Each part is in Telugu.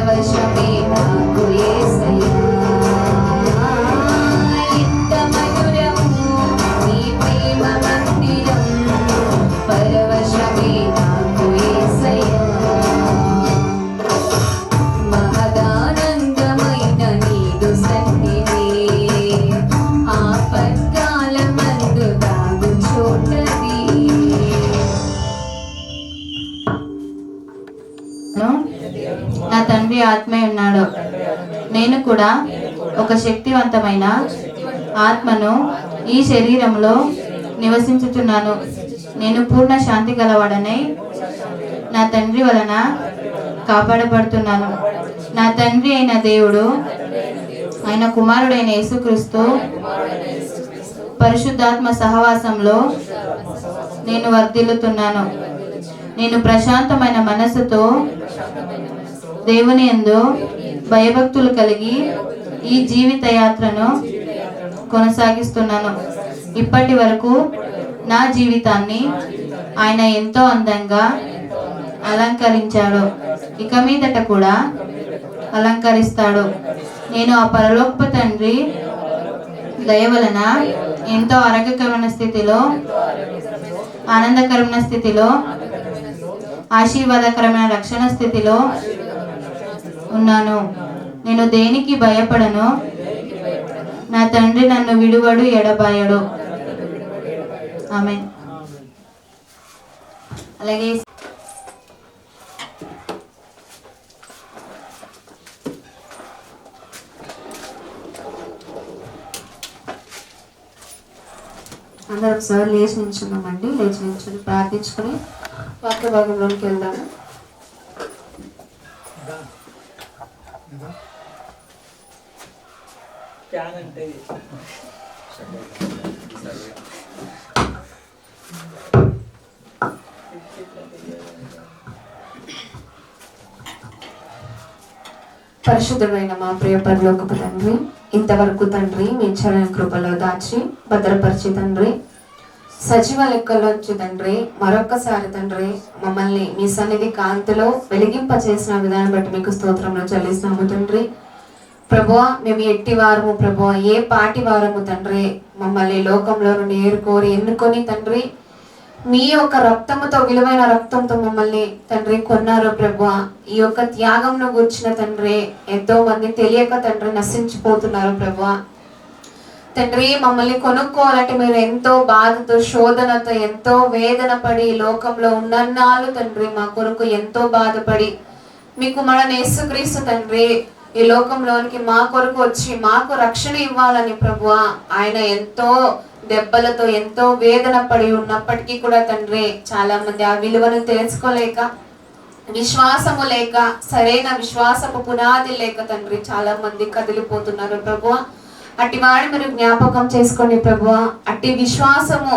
పరవశమే నాకు యేసయ్యా. ఇంత మధురము నీ ప్రేమ మందిరం, పరవశమే నాకు యేసయ్యా. మహదానందమైన నీదు సన్నిధి, ఆపత్కాలమందు దాగు చోటది. నా తండ్రి ఆత్మే ఉన్నాడు. నేను కూడా ఒక శక్తివంతమైన ఆత్మను ఈ శరీరంలో నివసించుచున్నాను. నేను పూర్ణ శాంతి గలవాడనై నా తండ్రి వలన కాపాడబడుతున్నాను. నా తండ్రి అయిన దేవుడు, ఆయన కుమారుడైన యేసుక్రీస్తు పరిశుద్ధాత్మ సహవాసంలో నేను వర్ధిల్లుతున్నాను. నేను ప్రశాంతమైన మనస్సుతో దేవుని యందు భయభక్తులు కలిగి ఈ జీవిత యాత్రను కొనసాగిస్తున్నాను. ఇప్పటి వరకు నా జీవితాన్ని ఆయన ఎంతో అందంగా అలంకరించాడు, ఇక మీదట కూడా అలంకరిస్తాడు. నేను ఆ పరలోకపు తండ్రి దయ వలన ఎంతో ఆరోగ్యకరమైన స్థితిలో, ఆనందకరమైన స్థితిలో, ఆశీర్వాదకరమైన రక్షణ స్థితిలో ఉన్నాను. నేను దేనికి భయపడను. నా తండ్రి నన్ను విడువడు, ఎడబాయడు. ఆమేన్. అలాగే అందరూ ఒకసారి లేచి నిల్చున్నామండి. లేచి నిల్చుని ప్రార్థించుకుని వాక్య భాగంలోకి వెళ్దాము. పరిశుద్ధమైన మా ప్రియ పరలోకపు తండ్రి, ఇంతవరకు తండ్రి మీ చరణ కృపలో దాచి భద్రపరిచి తండ్రి, సజీవ లెక్కలోంచి తండ్రి మరొక్కసారి తండ్రి మమ్మల్ని మీ సన్నిధి కాంతిలో వెలిగింప చేసిన విధానం బట్టి మీకు స్తోత్రంలో చెల్లిస్తున్నాము తండ్రి. ప్రభువా, మేము ఎట్టి వారము ప్రభువా, ఏ పాటి వారము తండ్రి, మమ్మల్ని లోకంలో నుండి ఏరుకోరి ఎన్నుకొని తండ్రి మీ యొక్క రక్తముతో, విలువైన రక్తంతో మమ్మల్ని తండ్రి కొన్నారు ప్రభువా. ఈ యొక్క త్యాగంను గుర్చిన తండ్రి ఎంతో మంది తెలియక తండ్రి నశించిపోతున్నారు ప్రభువా. తండ్రి మమ్మల్ని కొనుక్కోవాలంటే మీరు ఎంతో బాధతో, శోధనతో, ఎంతో వేదన పడి లోకంలో ఉన్నన్నాళ్ళు తండ్రి మా కొరకు ఎంతో బాధపడి మీకు మన యేసుక్రీస్తు తండ్రి ఈ లోకంలోనికి మా కొరకు వచ్చి మాకు రక్షణ ఇవ్వాలని ప్రభువా ఆయన ఎంతో దెబ్బలతో, ఎంతో వేదన పడి ఉన్నప్పటికీ కూడా తండ్రి చాలా మంది ఆ విలువను తెలుసుకోలేక, విశ్వాసము లేక, సరైన విశ్వాసపు పునాది లేక తండ్రి చాలా మంది కదిలిపోతున్నారు ప్రభువా. అట్టి వాడిని మీరు జ్ఞాపకం చేసుకోండి ప్రభువా. అట్టి విశ్వాసము,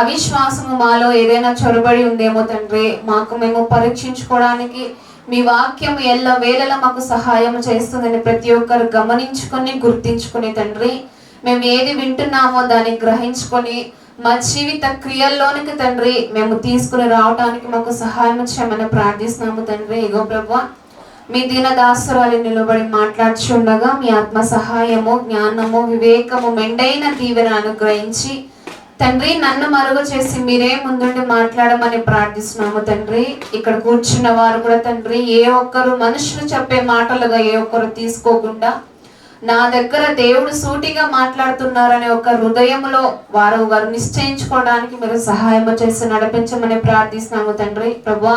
అవిశ్వాసము మాలో ఏదైనా చొరబడి ఉందేమో తండ్రి, మాకు మేము పరీక్షించుకోవడానికి మీ వాక్యం ఎల్ల వేళలా మాకు సహాయం చేస్తుందని ప్రతి ఒక్కరు గమనించుకొని, గుర్తించుకొని తండ్రి మేము ఏది వింటున్నామో దాన్ని గ్రహించుకొని మా జీవిత క్రియల్లోనికి తండ్రి మేము తీసుకుని రావడానికి మాకు సహాయం చేయమని ప్రార్థిస్తున్నాము తండ్రి. ఇగో ప్రభువా, మీ దీన దాసురాలు నిలబడి మాట్లాడుచుండగా మీ ఆత్మ సహాయము, జ్ఞానము, వివేకము, మెండైన దీవెన అనుగ్రహించి తండ్రి నన్ను మరుగు చేసి మీరే ముందుండి మాట్లాడమని ప్రార్థిస్తున్నాము తండ్రి. ఇక్కడ కూర్చున్న వారు కూడా తండ్రి ఏ ఒక్కరు మనుషులు చెప్పే మాటలుగా ఏ ఒక్కరు తీసుకోకుండా నా దగ్గర దేవుడు సూటిగా మాట్లాడుతున్నారనే ఒక హృదయంలో వారు నిశ్చయించుకోవడానికి మీరు సహాయం చేసి నడిపించమని ప్రార్థిస్తున్నాము తండ్రి. ప్రభువా,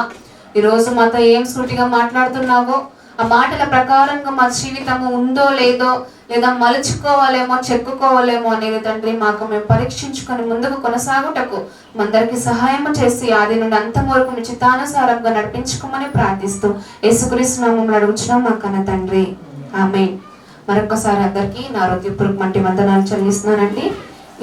ఈరోజు మాతో ఏం సూటిగా మాట్లాడుతున్నావో ఆ మాటల ప్రకారంగా మా జీవితము ఉందో లేదో, లేదా మలుచుకోవాలేమో, చెక్కుకోవాలేమో అనేది తండ్రి మాకు మేము పరీక్షించుకొని ముందుకు కొనసాగుటకు అందరికి సహాయం చేసి ఆది నుండి అంతం వరకు మీ చిత్తానుసారంగా నడిపించుకోమని ప్రార్థిస్తూ యేసుక్రీస్తు నామములో అడుగుచున్నాం మా కన్న తండ్రి, ఆమేన్. మరొకసారి అందరికీ నా హృదయపూర్వక వందనాలు చెల్లిస్తున్నానండి.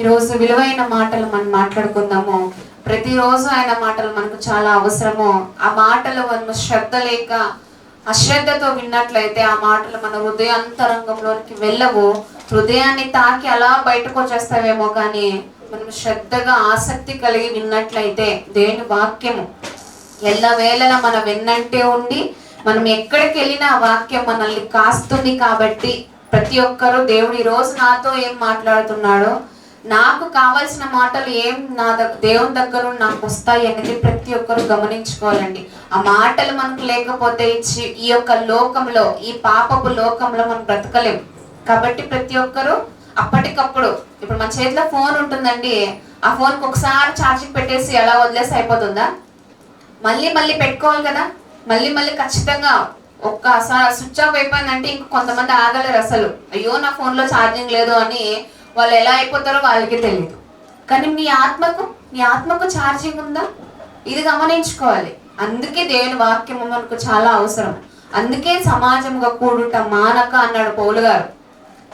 ఈరోజు విలువైన మాటలు మనం మాట్లాడుకుందాము. ప్రతిరోజు ఆయన మాటలు మనకు చాలా అవసరము. ఆ మాటలు మనం శ్రద్ధ లేక అశ్రద్ధతో విన్నట్లయితే ఆ మాటలు మన హృదయాంతరంగంలోనికి వెళ్ళవు. హృదయాన్ని తాకి అలా బయటకు వచ్చేస్తావేమో, కానీ మనం శ్రద్ధగా ఆసక్తి కలిగి విన్నట్లయితే దేవుని వాక్యము ఎల్లవేళలా మన వెన్నంటే ఉండి మనం ఎక్కడికి వెళ్ళినా ఆ వాక్యం మనల్ని కాస్తుంది. కాబట్టి ప్రతి ఒక్కరూ దేవుడు ఈ రోజు నాతో ఏం మాట్లాడుతున్నాడో, నాకు కావాల్సిన మాటలు ఏం దేవుని దగ్గర నాకు వస్తాయి అనేది ప్రతి ఒక్కరు గమనించుకోవాలండి. ఆ మాటలు మనకు లేకపోతే ఈ యొక్క లోకంలో, ఈ పాపపు లోకంలో మనం బ్రతకలేం. కాబట్టి ప్రతి ఒక్కరు అప్పటికప్పుడు, ఇప్పుడు మన చేతిలో ఫోన్ ఉంటుందండి, ఆ ఫోన్కి ఒకసారి ఛార్జింగ్ పెట్టేసి అలా వదిలేసి అయిపోతుందా? మళ్ళీ మళ్ళీ పెట్టుకోవాలి కదా. మళ్ళీ ఖచ్చితంగా ఒక్కసారి స్విచ్ ఆఫ్ అయిపోయిందంటే ఇంక కొంతమంది ఆగలేరు అసలు. అయ్యో నా ఫోన్లో ఛార్జింగ్ లేదు అని వాళ్ళు ఎలా అయిపోతారో వాళ్ళకి తెలియదు. కానీ నీ ఆత్మకు ఛార్జింగ్ ఉందా? ఇది గమనించుకోవాలి. అందుకే దేవుని వాక్యము మనకు చాలా అవసరం. అందుకే సమాజముగా కూడుట మానక అన్నాడు పౌలు గారు.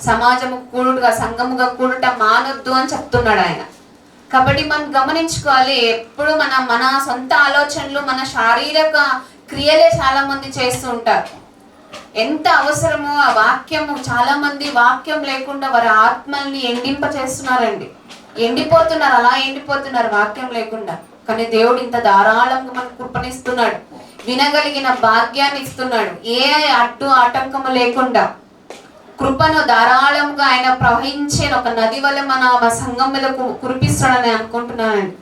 సమాజము కూడుగా, సంఘముగా కూడుట మానొద్దు అని చెప్తున్నాడు ఆయన. కాబట్టి మనం గమనించుకోవాలి. ఎప్పుడు మన సొంత ఆలోచనలు, మన శారీరక క్రియలే చాలా మంది చేస్తూ ఉంటారు. ఎంత అవసరమో ఆ వాక్యము. చాలా మంది వాక్యం లేకుండా వారి ఆత్మల్ని ఎండింప చేస్తున్నారండి. ఎండిపోతున్నారు, అలా ఎండిపోతున్నారు వాక్యం లేకుండా. కానీ దేవుడు ఇంత ధారాళంగా మనకు కృపణిస్తున్నాడు, వినగలిగిన భాగ్యాన్ని ఇస్తున్నాడు. ఏ అడ్డు ఆటంకము లేకుండా కృపను ధారాళంగా ఆయన ప్రవహించే ఒక నది వల్ల మన సంఘం మీద కురిపిస్తాడని అనుకుంటున్నానండి.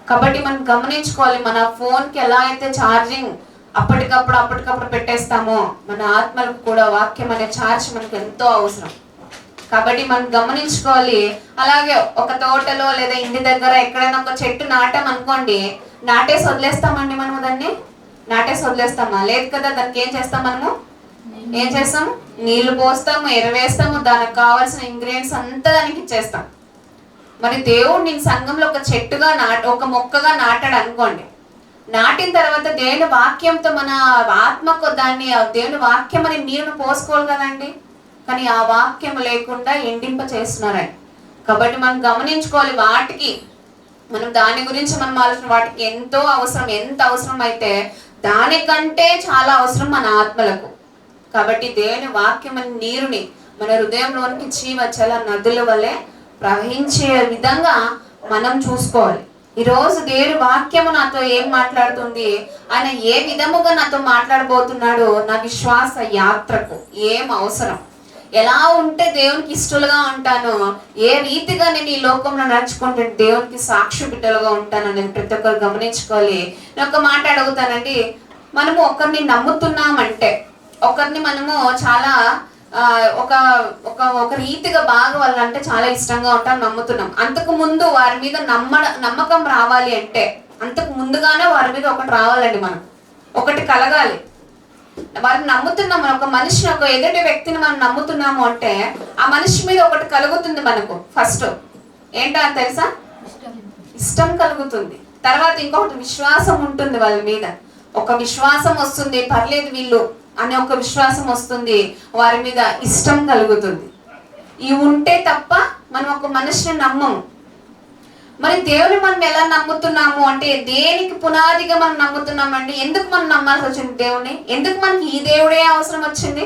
కాబట్టి మనం గమనించుకోవాలి. మన ఫోన్కి ఎలా అయితే ఛార్జింగ్ అప్పటికప్పుడు పెట్టేస్తామో, మన ఆత్మలకు కూడా వాక్యం అనే ఛార్జ్ మనకు ఎంతో అవసరం. కాబట్టి మనం గమనించుకోవాలి. అలాగే ఒక తోటలో లేదా ఇంటి దగ్గర ఎక్కడైనా ఒక చెట్టు నాటాం అనుకోండి, నాటేసి వదిలేస్తామండి మనము దాన్ని? నాటేసి వదిలేస్తామా? లేదు కదా. దానికి ఏం చేస్తాం మనము? ఏం చేస్తాము? నీళ్లు పోస్తాము, ఎరవేస్తాము, దానికి కావాల్సిన ఇంగ్రీడియంట్స్ అంతా దానికి ఇచ్చేస్తాం. మరి దేవుడు నేను సంఘంలో ఒక చెట్టుగా ఒక మొక్కగా నాటాడు అనుకోండి. నాటిన తర్వాత దేవుని వాక్యంతో మన ఆత్మకు దాన్ని దేవుని వాక్యం అని నీరును పోసుకోవాలి కదండి. కానీ ఆ వాక్యం లేకుండా ఎండింప చేస్తున్నారండి. కాబట్టి మనం గమనించుకోవాలి. వాటికి మనం దాని గురించి మనం ఆలోచన, వాటికి ఎంతో అవసరం. ఎంత అవసరం అయితే దానికంటే చాలా అవసరం మన ఆత్మలకు. కాబట్టి దేవుని వాక్యం అనే నీరుని మన హృదయంలోనికి జీవజల నదుల వల్లే ప్రవహించే విధంగా మనం చూసుకోవాలి. ఈరోజు దేవుని వాక్యము నాతో ఏం మాట్లాడుతుంది, ఆయన ఏ విధముగా నాతో మాట్లాడబోతున్నాడో, నా విశ్వాస యాత్రకు ఏం అవసరం, ఎలా ఉంటే దేవునికి ఇష్టలుగా ఉంటానో, ఏ రీతిగా నేను ఈ లోకంలో నడుచుకుంటే దేవునికి సాక్షి బిడ్డలుగా ఉంటానో నేను ప్రతి ఒక్కరు గమనించుకోవాలి. నేను ఒక మాట అడుగుతానండి. మనము ఒకరిని నమ్ముతున్నామంటే, ఒకరిని మనము చాలా ఒక రీతిగా బాగా వాళ్ళంటే చాలా ఇష్టంగా ఉంటాం, నమ్ముతున్నాం. అంతకు ముందు వారి మీద నమ్మకం రావాలి అంటే, అంతకు ముందుగానే వారి మీద ఒకటి రావాలండి. మనం ఒకటి కలగాలి. వారిని నమ్ముతున్నాము, ఒక మనిషిని, ఒక ఎదుటి వ్యక్తిని మనం నమ్ముతున్నాము అంటే ఆ మనిషి మీద ఒకటి కలుగుతుంది మనకు. ఫస్ట్ ఏంటో తెలుసా? ఇష్టం కలుగుతుంది. తర్వాత ఇంకొకటి విశ్వాసం ఉంటుంది వాళ్ళ మీద. ఒక విశ్వాసం వస్తుంది, పర్లేదు వీళ్ళు అనే ఒక విశ్వాసం వస్తుంది, వారి మీద ఇష్టం కలుగుతుంది. ఇవి ఉంటే తప్ప మనం ఒక మనిషిని నమ్మము. మరి దేవుని మనం ఎలా నమ్ముతున్నాము అంటే, దేనికి పునాదిగా మనం నమ్ముతున్నామండి? ఎందుకు మనం నమ్మాల్సి వచ్చింది దేవుని? ఎందుకు మనకి ఈ దేవుడే అవసరం వచ్చింది?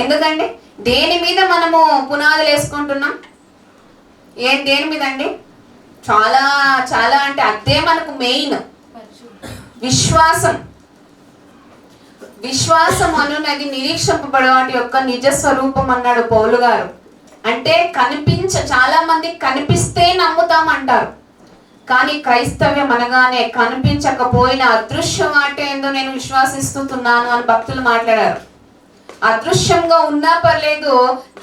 ఎందుకండి? దేని మీద మనము పునాదులు వేసుకుంటున్నాం? దేని మీద అండి? చాలా చాలా అంటే అదే మనకు మెయిన్. విశ్వాసం అనున్నది నిరీక్షింపబడే వాటి యొక్క నిజ స్వరూపం అన్నాడు పౌలు గారు. అంటే చాలా మంది కనిపిస్తే నమ్ముతాం అంటారు, కానీ క్రైస్తవ్యం అనగానే కనిపించకపోయిన అదృశ్యం మాట ఏందో నేను విశ్వాసిస్తున్నాను అని భక్తులు మాట్లాడారు. అదృశ్యంగా ఉన్నా పర్లేదు,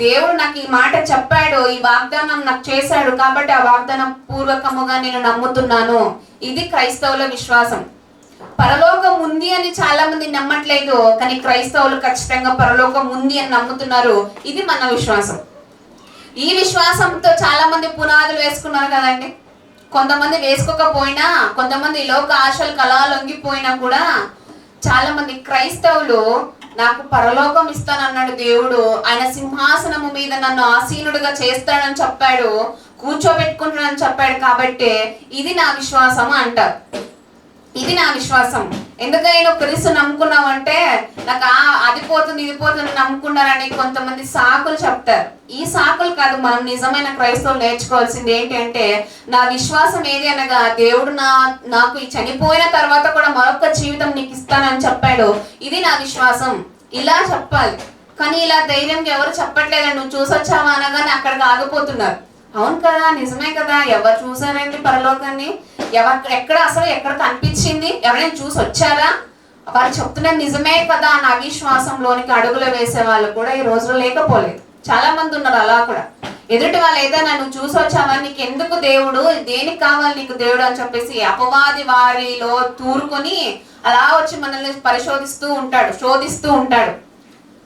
దేవుడు నాకు ఈ మాట చెప్పాడు, ఈ వాగ్దానం నాకు చేశాడు, కాబట్టి ఆ వాగ్దానం పూర్వకముగా నేను నమ్ముతున్నాను. ఇది క్రైస్తవుల విశ్వాసం. పరలోకం ఉంది అని చాలా మంది నమ్మట్లేదు, కానీ క్రైస్తవులు ఖచ్చితంగా పరలోకం ఉంది అని నమ్ముతున్నారు. ఇది మన విశ్వాసం. ఈ విశ్వాసంతో చాలా మంది పునాదులు వేసుకున్నారు కదండి. కొంతమంది వేసుకోకపోయినా, కొంతమంది లోక ఆశలు కళ లొంగిపోయినా కూడా చాలా మంది క్రైస్తవులు నాకు పరలోకం ఇస్తానన్నాడు దేవుడు, ఆయన సింహాసనము మీద నన్ను ఆసీనుడిగా చేస్తాడని చెప్పాడు, కూర్చోబెట్టుకుంటాడని చెప్పాడు, కాబట్టి ఇది నా విశ్వాసం అంటారు. ఇది నా విశ్వాసం. ఎందుకని నువ్వు క్రీస్తు నమ్ముకున్నావంటే నాకు అది పోతుంది ఇది పోతుంది నమ్ముకున్నారని కొంతమంది సాకులు చెప్తారు. ఈ సాకులు కాదు, మనం నిజమైన క్రైస్తవులు నేర్చుకోవాల్సింది ఏంటి అంటే, నా విశ్వాసం ఏది అనగా దేవుడు నాకు ఈ చనిపోయిన తర్వాత కూడా మరొక జీవితం నీకు ఇస్తానని చెప్పాడు. ఇది నా విశ్వాసం, ఇలా చెప్పాలి. కానీ ఇలా ధైర్యంగా ఎవరు చెప్పట్లేదని నువ్వు చూసొచ్చావా అనగానే అక్కడికి ఆగిపోతున్నారు. అవును కదా, నిజమే కదా, ఎవరు చూసారండి పరలోకాన్ని? ఎక్కడ అసలు ఎక్కడ కనిపించింది? ఎవరైనా చూసి వచ్చారా? వారు చెప్తున్నది నిజమే కదా అని అవిశ్వాసంలోనికి అడుగులు వేసే వాళ్ళు కూడా ఈ రోజులో లేకపోలేదు. చాలా మంది ఉన్నారు అలా కూడా. ఎదుటి వాళ్ళు ఏదైనా నువ్వు చూసి వచ్చావా, నీకు ఎందుకు దేవుడు, దేనికి కావాలి నీకు దేవుడు అని చెప్పేసి అపవాది వారిలో తూరుకొని అలా వచ్చి మనల్ని పరిశోధిస్తూ ఉంటాడు, శోధిస్తూ ఉంటాడు.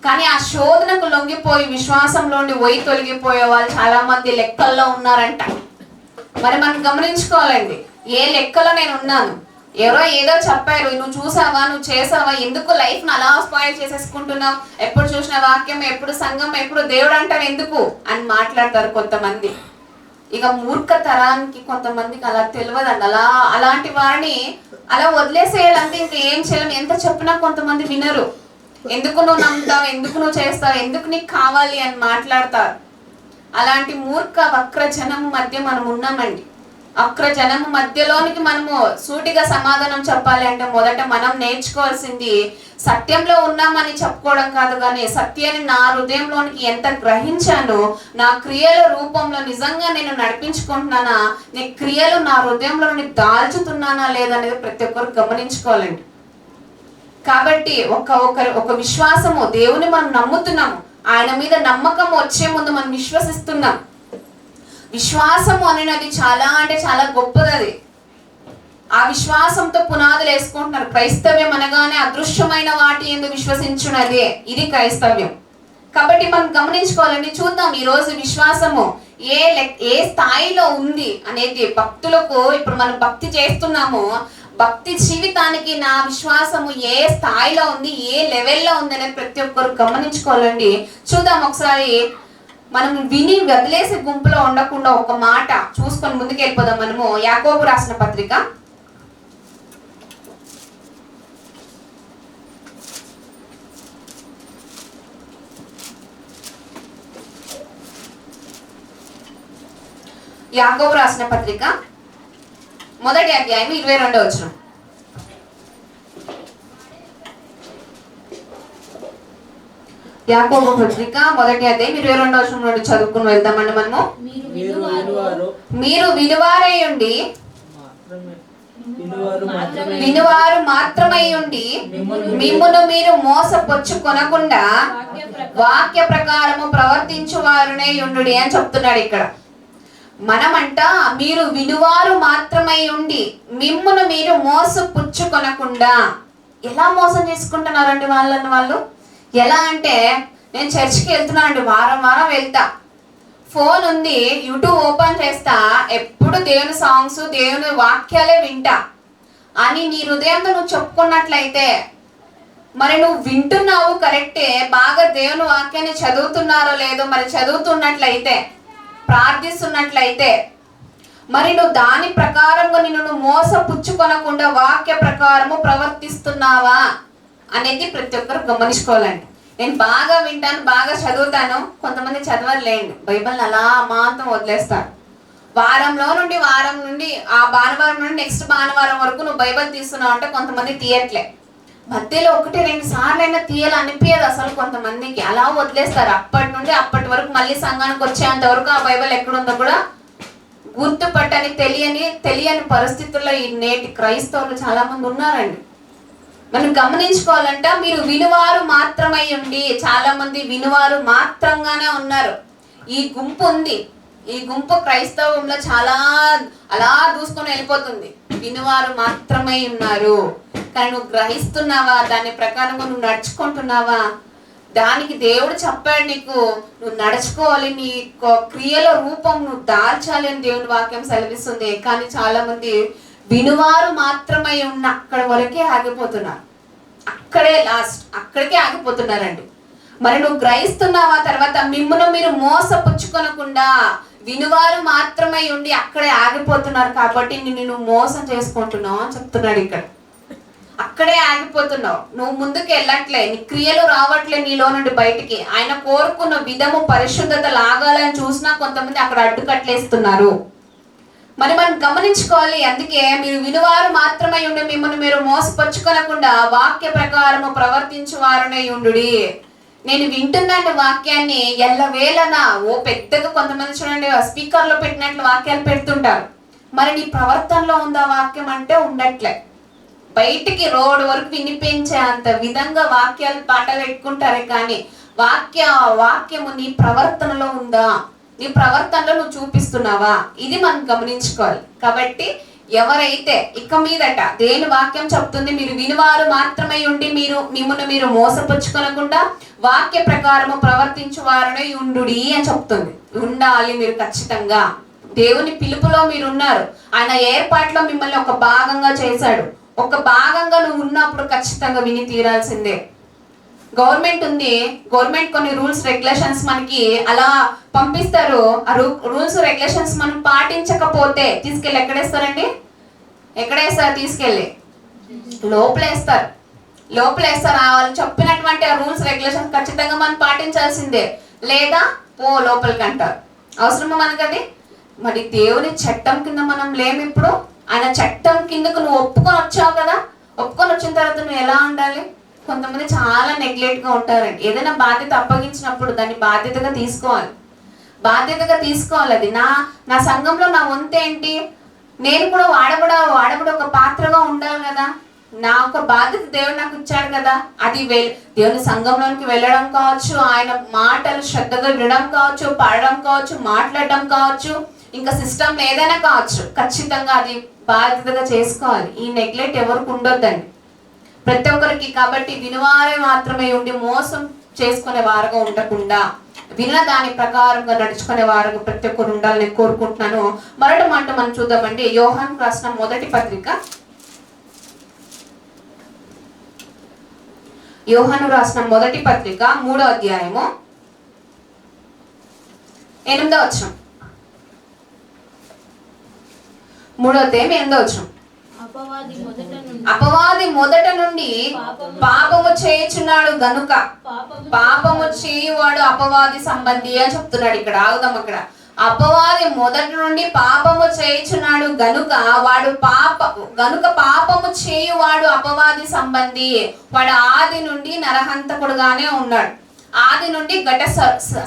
కానీ ఆ శోధనకు లొంగిపోయి విశ్వాసంలోని తొలగిపోయే వాళ్ళు చాలా మంది లెక్కల్లో ఉన్నారంట. మరి మనం గమనించుకోవాలండి, ఏ లెక్కలో నేను ఉన్నాను? ఎవరో ఏదో చెప్పారు, నువ్వు చూసావా, నువ్వు చేసావా, ఎందుకు లైఫ్ను అలా స్పాయిల్ చేసేసుకుంటున్నావు, ఎప్పుడు చూసిన వాక్యం, ఎప్పుడు సంఘం, ఎప్పుడు దేవుడు అంటావు ఎందుకు అని మాట్లాడతారు కొంతమంది. ఇక మూర్ఖ తరానికి కొంతమందికి అలా తెలియదండి. అలాంటి వారిని అలా వదిలేసేయాలంటే ఇంకా ఏం చేయలేం. ఎంత చెప్పినా కొంతమంది వినరు. ఎందుకు నువ్వు నమ్ముతావు, ఎందుకు నువ్వు చేస్తావు, ఎందుకు నీకు కావాలి అని మాట్లాడతారు. అలాంటి మూర్ఖ వక్ర జనము మధ్య మనం ఉన్నామండి. వక్ర జనము మధ్యలోనికి మనము సూటిగా సమాధానం చెప్పాలి అంటే మొదట మనం నేర్చుకోవాల్సింది సత్యంలో ఉన్నామని చెప్పుకోవడం కాదు, కానీ సత్యాన్ని నా హృదయంలోనికి ఎంత గ్రహించాను, నా క్రియల రూపంలో నిజంగా నేను నడిపించుకుంటున్నానా, నీ క్రియలు నా హృదయంలోని దాల్చుతున్నానా లేదనేది ప్రతి ఒక్కరు గమనించుకోవాలండి. కాబట్టి ఒక విశ్వాసము, దేవుని మనం నమ్ముతున్నాము, ఆయన మీద నమ్మకం వచ్చే ముందు మనం విశ్వసిస్తున్నాం. విశ్వాసము అనేది చాలా అంటే చాలా గొప్పది. అది ఆ విశ్వాసంతో పునాదులు వేసుకుంటున్నారు. క్రైస్తవ్యం అనగానే అదృశ్యమైన వాటి యందు విశ్వసించున్నదే, ఇది క్రైస్తవ్యం. కాబట్టి మనం గమనించుకోవాలండి. చూద్దాం ఈరోజు విశ్వాసము ఏ స్థాయిలో ఉంది అనేది. భక్తులకు ఇప్పుడు మనం భక్తి చేస్తున్నాము, భక్తి జీవితానికి నా విశ్వాసము ఏ స్థాయిలో ఉంది, ఏ లెవెల్లో ఉంది అనేది ప్రతి ఒక్కరు గమనించుకోవాలండి. చూద్దాం ఒకసారి. మనం విని వదిలేసే గుంపులో ఉండకుండా ఒక మాట చూసుకొని ముందుకు వెళ్ళిపోదాం. మనము యాకోబు రాసిన పత్రిక మొదటి అధ్యాయం 22వ వచనం. యాకోబు పత్రిక మొదటి అధ్యాయం 22వ వచనం నుండి చదువుకుని వెళ్దామండి మనము. మీరు వినువారై ఉండి వినువారు మాత్రమై ఉండి మిమ్మును మీరు మోసపుచ్చుకొనకుండా వాక్య ప్రకారము ప్రవర్తించువారునే ఉండుడి అని చెప్తున్నాడు ఇక్కడ. మనమంట మీరు వినువారు మాత్రమై ఉండి మిమ్మును మీరు మోసపుచ్చుకొనకుండా. ఎలా మోసం చేసుకుంటున్నారండి వాళ్ళు? ఎలా అంటే, నేను చర్చికి వెళ్తున్నానండి, వారం వెళ్తా, ఫోన్ ఉంది, యూట్యూబ్ ఓపెన్ చేస్తా, ఎప్పుడు దేవుని సాంగ్స్, దేవుని వాక్యాలే వింటా అని నీ హృదయంతో నువ్వు చెప్పుకున్నట్లయితే, మరి నువ్వు వింటున్నావు కరెక్టే, బాగా దేవుని వాక్యాన్ని చదువుతున్నారో లేదో, మరి చదువుతున్నట్లయితే, ప్రార్థిస్తున్నట్లయితే, మరి నువ్వు దాని ప్రకారంగా నువ్వు మోసపుచ్చుకొనకుండా వాక్య ప్రకారము ప్రవర్తిస్తున్నావా అనేది ప్రతి ఒక్కరు గమనించుకోవాలండి. నేను బాగా వింటాను, బాగా చదువుతాను, కొంతమంది చదవలేండి, బైబిల్ని అలా మాత్రం వదిలేస్తాను. వారం నుండి ఆ భానువారం నుండి నెక్స్ట్ భానువారం వరకు నువ్వు బైబిల్ తీస్తున్నావు అంటే కొంతమంది తీయట్లే. మధ్యలో 1-2 సార్లు అయినా తీయాలనిపించదు అసలు కొంతమందికి, అలా వదిలేస్తారు. అప్పటి నుండి అప్పటి వరకు మళ్ళీ సంఘానికి వచ్చేంత వరకు ఆ బైబిల్ ఎక్కడుందో కూడా గుర్తుపట్టని తెలియని పరిస్థితుల్లో ఈ నేటి క్రైస్తవులు చాలా మంది ఉన్నారండి. మనం గమనించుకోవాలంట, మీరు వినువారు మాత్రమై ఉండి, చాలా మంది వినువారు మాత్రంగానే ఉన్నారు. ఈ గుంపు ఉంది, ఈ గుంపు క్రైస్తవంలో చాలా అలా దూసుకొని వెళ్ళిపోతుంది. వినువారు మాత్రమై ఉన్నారు, కానీ నువ్వు గ్రహిస్తున్నావా, దాని ప్రకారంగా నువ్వు నడుచుకుంటున్నావా? దానికి దేవుడు చెప్పాడు, నీకు నువ్వు నడుచుకోవాలి, నీ క్రియల రూపం నువ్వు దాల్చాలి అని దేవుని వాక్యం సెలవిస్తుంది. కానీ చాలా మంది వినువారు మాత్రమై ఉన్న అక్కడ వరకే ఆగిపోతున్నారు, అక్కడే లాస్ట్, అక్కడికే ఆగిపోతున్నారండి. మరి నువ్వు గ్రహిస్తున్నావా? తర్వాత మిమ్మును మీరు మోసపుచ్చుకొనకుండా వినువారు మాత్రమై ఉండి అక్కడే ఆగిపోతున్నారు, కాబట్టి నిన్ను నువ్వు మోసం చేసుకుంటున్నావు అని చెప్తున్నాడు ఇక్కడ. అక్కడే ఆగిపోతున్నావు, నువ్వు ముందుకు వెళ్ళట్లే, నీ క్రియలు రావట్లే నీలో నుండి బయటికి. ఆయన కోరుకున్న విధము పరిశుద్ధత లాగాలని చూసినా కొంతమంది అక్కడ అడ్డుకట్లేస్తున్నారు. మరి మనం గమనించుకోవాలి. అందుకే మీరు వినువారు మాత్రమే ఉండి మిమ్మల్ని మీరు మోసపరుచుకోనకుండా వాక్య ప్రకారము ప్రవర్తించువారనే ఉండుడి. నేను వింటున్నాను వాక్యాన్ని ఎల్లవేళనా పెద్దగా కొంతమంది చూడండి స్పీకర్లో పెట్టినట్లు వాక్యాలు పెడుతుంటారు. మరి నీ ప్రవర్తనలో ఉందా వాక్యం అంటే ఉండట్లే. బయటికి రోడ్డు వరకు వినిపించే అంత విధంగా వాక్యాలు పాటలు పెట్టుకుంటారే కానీ వాక్యము నీ ప్రవర్తనలో ఉందా, నీ ప్రవర్తనలో నువ్వు చూపిస్తున్నావా, ఇది మనం గమనించుకోవాలి. కాబట్టి ఎవరైతే ఇక మీదట దేని వాక్యం చెప్తుంది, మీరు వినివారు మాత్రమే ఉండి మిమ్మల్ని మీరు మోసపుచ్చుకొనకుండా వాక్య ప్రకారము ప్రవర్తించువారనే ఉండుడి అని చెప్తుంది. ఉండాలి మీరు ఖచ్చితంగా. దేవుని పిలుపులో మీరు ఉన్నారు. ఆయన ఏర్పాట్లో మిమ్మల్ని ఒక భాగంగా చేశాడు. ఒక భాగంగా నువ్వు ఉన్నప్పుడు ఖచ్చితంగా విని తీరాల్సిందే. గవర్నమెంట్ ఉంది, గవర్నమెంట్ కొన్ని రూల్స్ రెగ్యులేషన్స్ మనకి అలా పంపిస్తారు. ఆ రూల్స్ రెగ్యులేషన్స్ మనం పాటించకపోతే తీసుకెళ్ళి ఎక్కడేస్తారండి? ఎక్కడేస్తారు? తీసుకెళ్ళి లోపలేస్తారు. వాళ్ళు చెప్పినటువంటి ఆ రూల్స్ రెగ్యులేషన్స్ ఖచ్చితంగా మనం పాటించాల్సిందే, లేదా లోపలికి అంటారు. అవసరమా మనకు అది? మరి దేవుని చట్టం కింద మనం లేము ఇప్పుడు. ఆయన చట్టం కిందకు నువ్వు ఒప్పుకొని వచ్చావు కదా, ఒప్పుకొని వచ్చిన తర్వాత నువ్వు ఎలా ఉండాలి? కొంతమంది చాలా నెగ్లెక్ట్గా ఉంటారండి. ఏదైనా బాధ్యత అప్పగించినప్పుడు దాన్ని బాధ్యతగా తీసుకోవాలి. అది నా సంఘంలో నా వంతు ఏంటి? నేను కూడా వాడబడ ఒక పాత్రగా ఉండాలి కదా. నా ఒక బాధ్యత దేవుడు నాకు ఇచ్చాడు కదా. అది దేవుని సంఘంలోనికి వెళ్ళడం కావచ్చు, ఆయన మాటలు శ్రద్ధగా వినడం కావచ్చు, పాడడం కావచ్చు, మాట్లాడడం కావచ్చు, ఇంకా సిస్టమ్ ఏదైనా కావచ్చు, ఖచ్చితంగా అది బాధ్యతగా చేసుకోవాలి. ఈ నెగ్లెక్ట్ ఎవరికి ఉండొద్దండి, ప్రతి ఒక్కరికి. కాబట్టి వినివారే మాత్రమే ఉండి మోసం చేసుకునే వారుగా ఉండకుండా విన్న దాని ప్రకారంగా నడుచుకునే వారుగా ప్రతి ఒక్కరు ఉండాలని కోరుకుంటున్నాను. మరొక మాట మనం చూద్దామండి. యోహాను రాసిన మొదటి పత్రిక 3వ అధ్యాయము 8వ వచనం. 3వ అధ్యాయం 8వ వచనం. అపవాది మొదట నుండి పాపము చేయుచున్నాడు గనుక పాపము చేయువాడు అపవాది సంబంధి అని చెప్తున్నాడు. ఇక్కడ ఆగుదాం. అక్కడ అపవాది మొదటి నుండి పాపము చేయుచున్నాడు గనుక పాపము చేయువాడు అపవాది సంబంధి. వాడు ఆది నుండి నరహంతకుడుగానే ఉన్నాడు, ఆది నుండి ఘట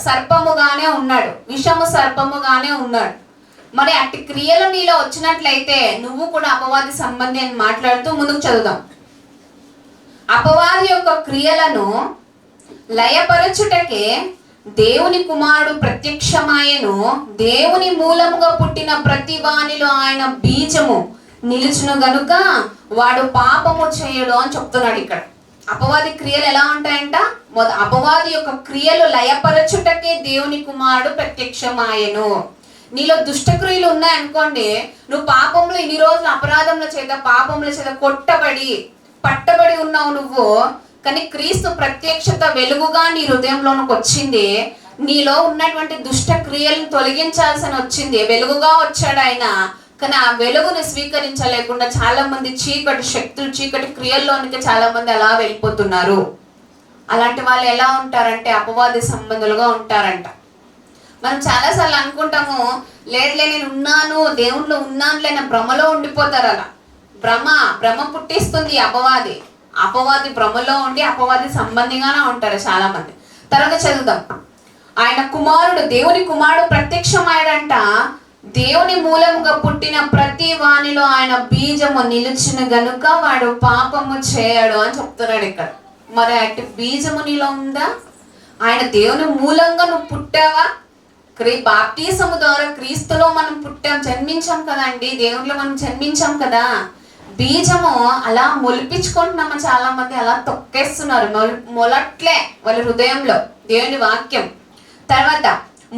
సర్పముగానే ఉన్నాడు, విషము సర్పముగానే ఉన్నాడు. మరి అట్టి క్రియలు నీలో వచ్చినట్లయితే నువ్వు కూడా అపవాది సంబంధి అని మాట్లాడుతూ ముందుకు చదువుదాం. అపవాది యొక్క క్రియలను లయపరచుటకే దేవుని కుమారుడు ప్రత్యక్షమాయను. దేవుని మూలముగా పుట్టిన ప్రతి వానిలో ఆయన బీజము నిలుచును గనుక వాడు పాపము చేయడు అని చెప్తున్నాడు. ఇక్కడ అపవాది క్రియలు ఎలా ఉంటాయంట? అపవాది యొక్క క్రియలు లయపరచుటకే దేవుని కుమారుడు ప్రత్యక్షమాయను. నీలో దుష్టక్రియలు ఉన్నాయనుకోండి, నువ్వు పాపంలో ఇన్ని రోజులు అపరాధముల చేత పాపముల చేత పట్టబడి ఉన్నావు నువ్వు. కానీ క్రీస్తు ప్రత్యక్షత వెలుగుగా నీ హృదయంలోనికి వచ్చింది. నీలో ఉన్నటువంటి దుష్ట క్రియలను తొలగించాల్సిన వచ్చింది. వెలుగుగా వచ్చాడు ఆయన. కానీ ఆ వెలుగుని స్వీకరించలేకుండా చాలా మంది చీకటి శక్తులు, చీకటి క్రియల్లోనికి చాలా మంది అలా వెళ్ళిపోతున్నారు. అలాంటి వాళ్ళు ఎలా ఉంటారంటే అపవాది సంబంధులుగా ఉంటారంట. మనం చాలాసార్లు అనుకుంటాము, లేదులే నేను ఉన్నాను, దేవుణ్ణిలో ఉన్నానులే నా భ్రమలో ఉండిపోతారు. అలా భ్రమ పుట్టిస్తుంది అపవాది భ్రమలో ఉండి అపవాది సంబంధిగానే ఉంటారు చాలా మంది. తర్వాత చదువుదాం. ఆయన కుమారుడు, దేవుని కుమారుడు ప్రత్యక్షమాయడంట. దేవుని మూలముగా పుట్టిన ప్రతి వానిలో ఆయన బీజము నిలిచిన గనుక వాడు పాపము చేయడు అని చెప్తున్నాడు ఇక్కడ. మరి అటు బీజము నీలో ఉందా? ఆయన దేవుని మూలంగా నువ్వు పుట్టావా? బాప్టిజము ద్వారా క్రీస్తులో మనం జన్మించాం కదండి, దేవునిలో మనం జన్మించాం కదా. బీజము అలా మొలిపించుకుంటున్నాము. చాలా మంది అలా తొక్కేస్తున్నారు, మొలట్లే వాళ్ళ హృదయంలో దేవుని వాక్యం. తర్వాత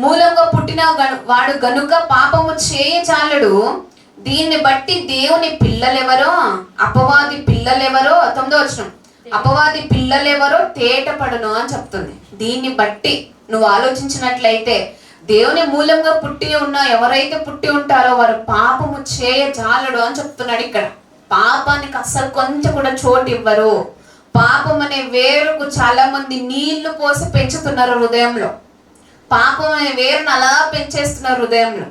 మూలంగా పుట్టిన వాడు గనుక పాపము చేయజాలడు. దీన్ని బట్టి దేవుని పిల్లలెవరో అపవాది పిల్లలెవరో 9వ వచనం, అపవాది పిల్లలెవరో తేటపడును అని చెప్తుంది. దీన్ని బట్టి నువ్వు ఆలోచించినట్లయితే దేవుని మూలంగా పుట్టి ఉన్న ఎవరైతే పుట్టి ఉంటారో వారు పాపము చేయజాలడు అని చెప్తున్నాడు ఇక్కడ. పాపానికి అస్సలు కొంచెం కూడా చోటు ఇవ్వరు. పాపం అనే వేరుకు చాలా మంది నీళ్లు పోసి పెంచుతున్నారు హృదయంలో. పాపం అనే వేరును అలా పెంచేస్తున్నారు హృదయంలో.